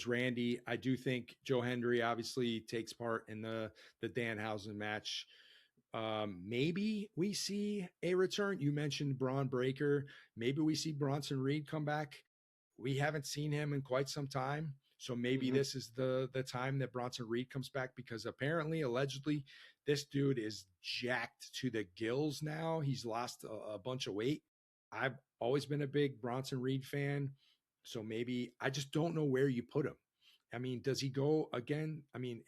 Randy. I do think Joe Hendry obviously takes part in the Danhausen match. Maybe we see a return. You mentioned Braun Breaker. Maybe we see Bronson Reed come back. We haven't seen him in quite some time. So maybe Hmm. this is the time that Bronson Reed comes back because apparently, allegedly, this dude is jacked to the gills now. He's lost a bunch of weight. I've always been a big Bronson Reed fan. So maybe I just don't know where you put him. I mean, does he go again? I mean,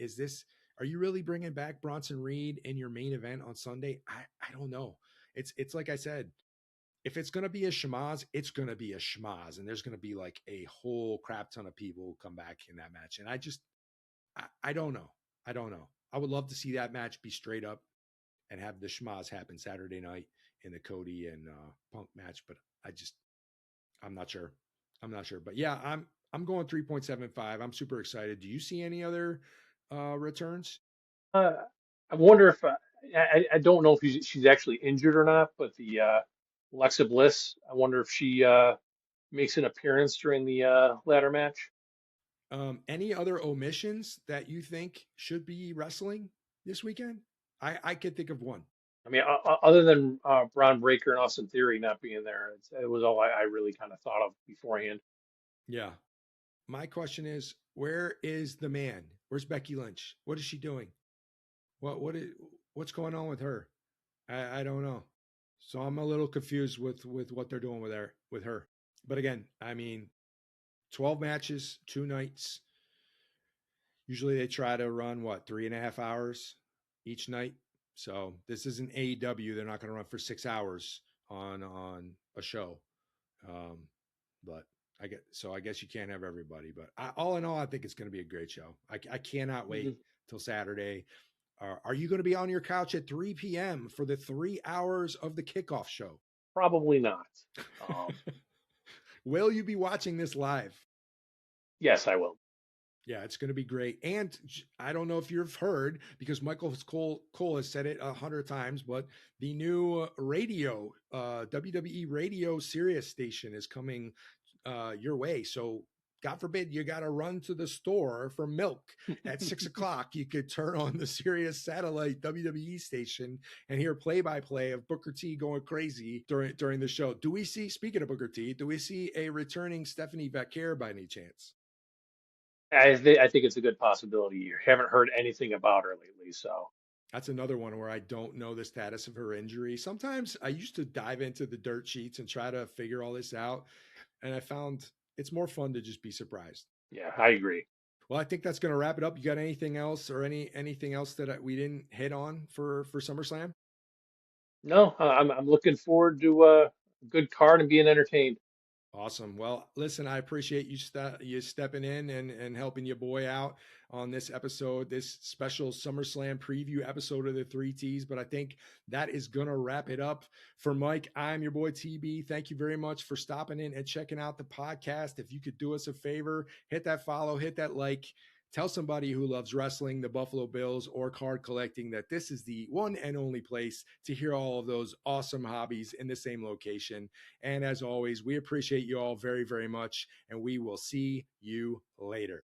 are you really bringing back Bronson Reed in your main event on Sunday? I don't know. It's like I said, if it's gonna be a schmaz, it's gonna be a schmaz, and there's gonna be like a whole crap ton of people who come back in that match. And I don't know. I don't know. I would love to see that match be straight up and have the schmaz happen Saturday night in the Cody and Punk match, but I'm not sure. I'm not sure. But yeah, I'm going 3.75. I'm super excited. Do you see any other returns? Uh, I wonder if I don't know if she's actually injured or not, but the Alexa Bliss, I wonder if she makes an appearance during the ladder match. Any other omissions that you think should be wrestling this weekend? I could think of one. I mean, other than Braun Breaker and Austin Theory not being there, it was all I really kind of thought of beforehand. Yeah. My question is, where is the man? Where's Becky Lynch? What is she doing? What's going on with her? I don't know. So I'm a little confused with what they're doing with her. But again, I mean, 12 matches, 2 nights. Usually they try to run 3.5 hours each night. So this isn't AEW. They're not going to run for 6 hours on a show. Um, but I guess you can't have everybody. But all in all, I think it's going to be a great show. I cannot wait Mhm. till Saturday. Are you going to be on your couch at 3 p.m. for the 3 hours of the kickoff show? Probably not. Um, Will you be watching this live? yes, I will. Yeah, it's going to be great. And I don't know if you've heard because Michael Cole has said it 100 times, but the new WWE radio Sirius station is coming your way. So God forbid you got to run to the store for milk at 6 o'clock. You could turn on the Sirius satellite WWE station and hear play by play of Booker T going crazy during the show. Speaking of Booker T, do we see a returning Stephanie Vaquer by any chance? I think it's a good possibility. You haven't heard anything about her lately, so. That's another one where I don't know the status of her injury. Sometimes I used to dive into the dirt sheets and try to figure all this out, and I found it's more fun to just be surprised. Yeah, I agree. Well, I think that's going to wrap it up. You got anything else or anything else that we didn't hit on for SummerSlam? No, I'm looking forward to a good card and being entertained. Awesome. Well, listen, I appreciate you stepping in and helping your boy out on this episode, this special SummerSlam preview episode of the Three Ts. But I think that is gonna wrap it up for Mike. I'm your boy TB. Thank you very much for stopping in and checking out the podcast. If you could do us a favor, hit that follow, hit that like. Tell somebody who loves wrestling, the Buffalo Bills, or card collecting that this is the one and only place to hear all of those awesome hobbies in the same location. And as always, we appreciate you all very, very much, and we will see you later.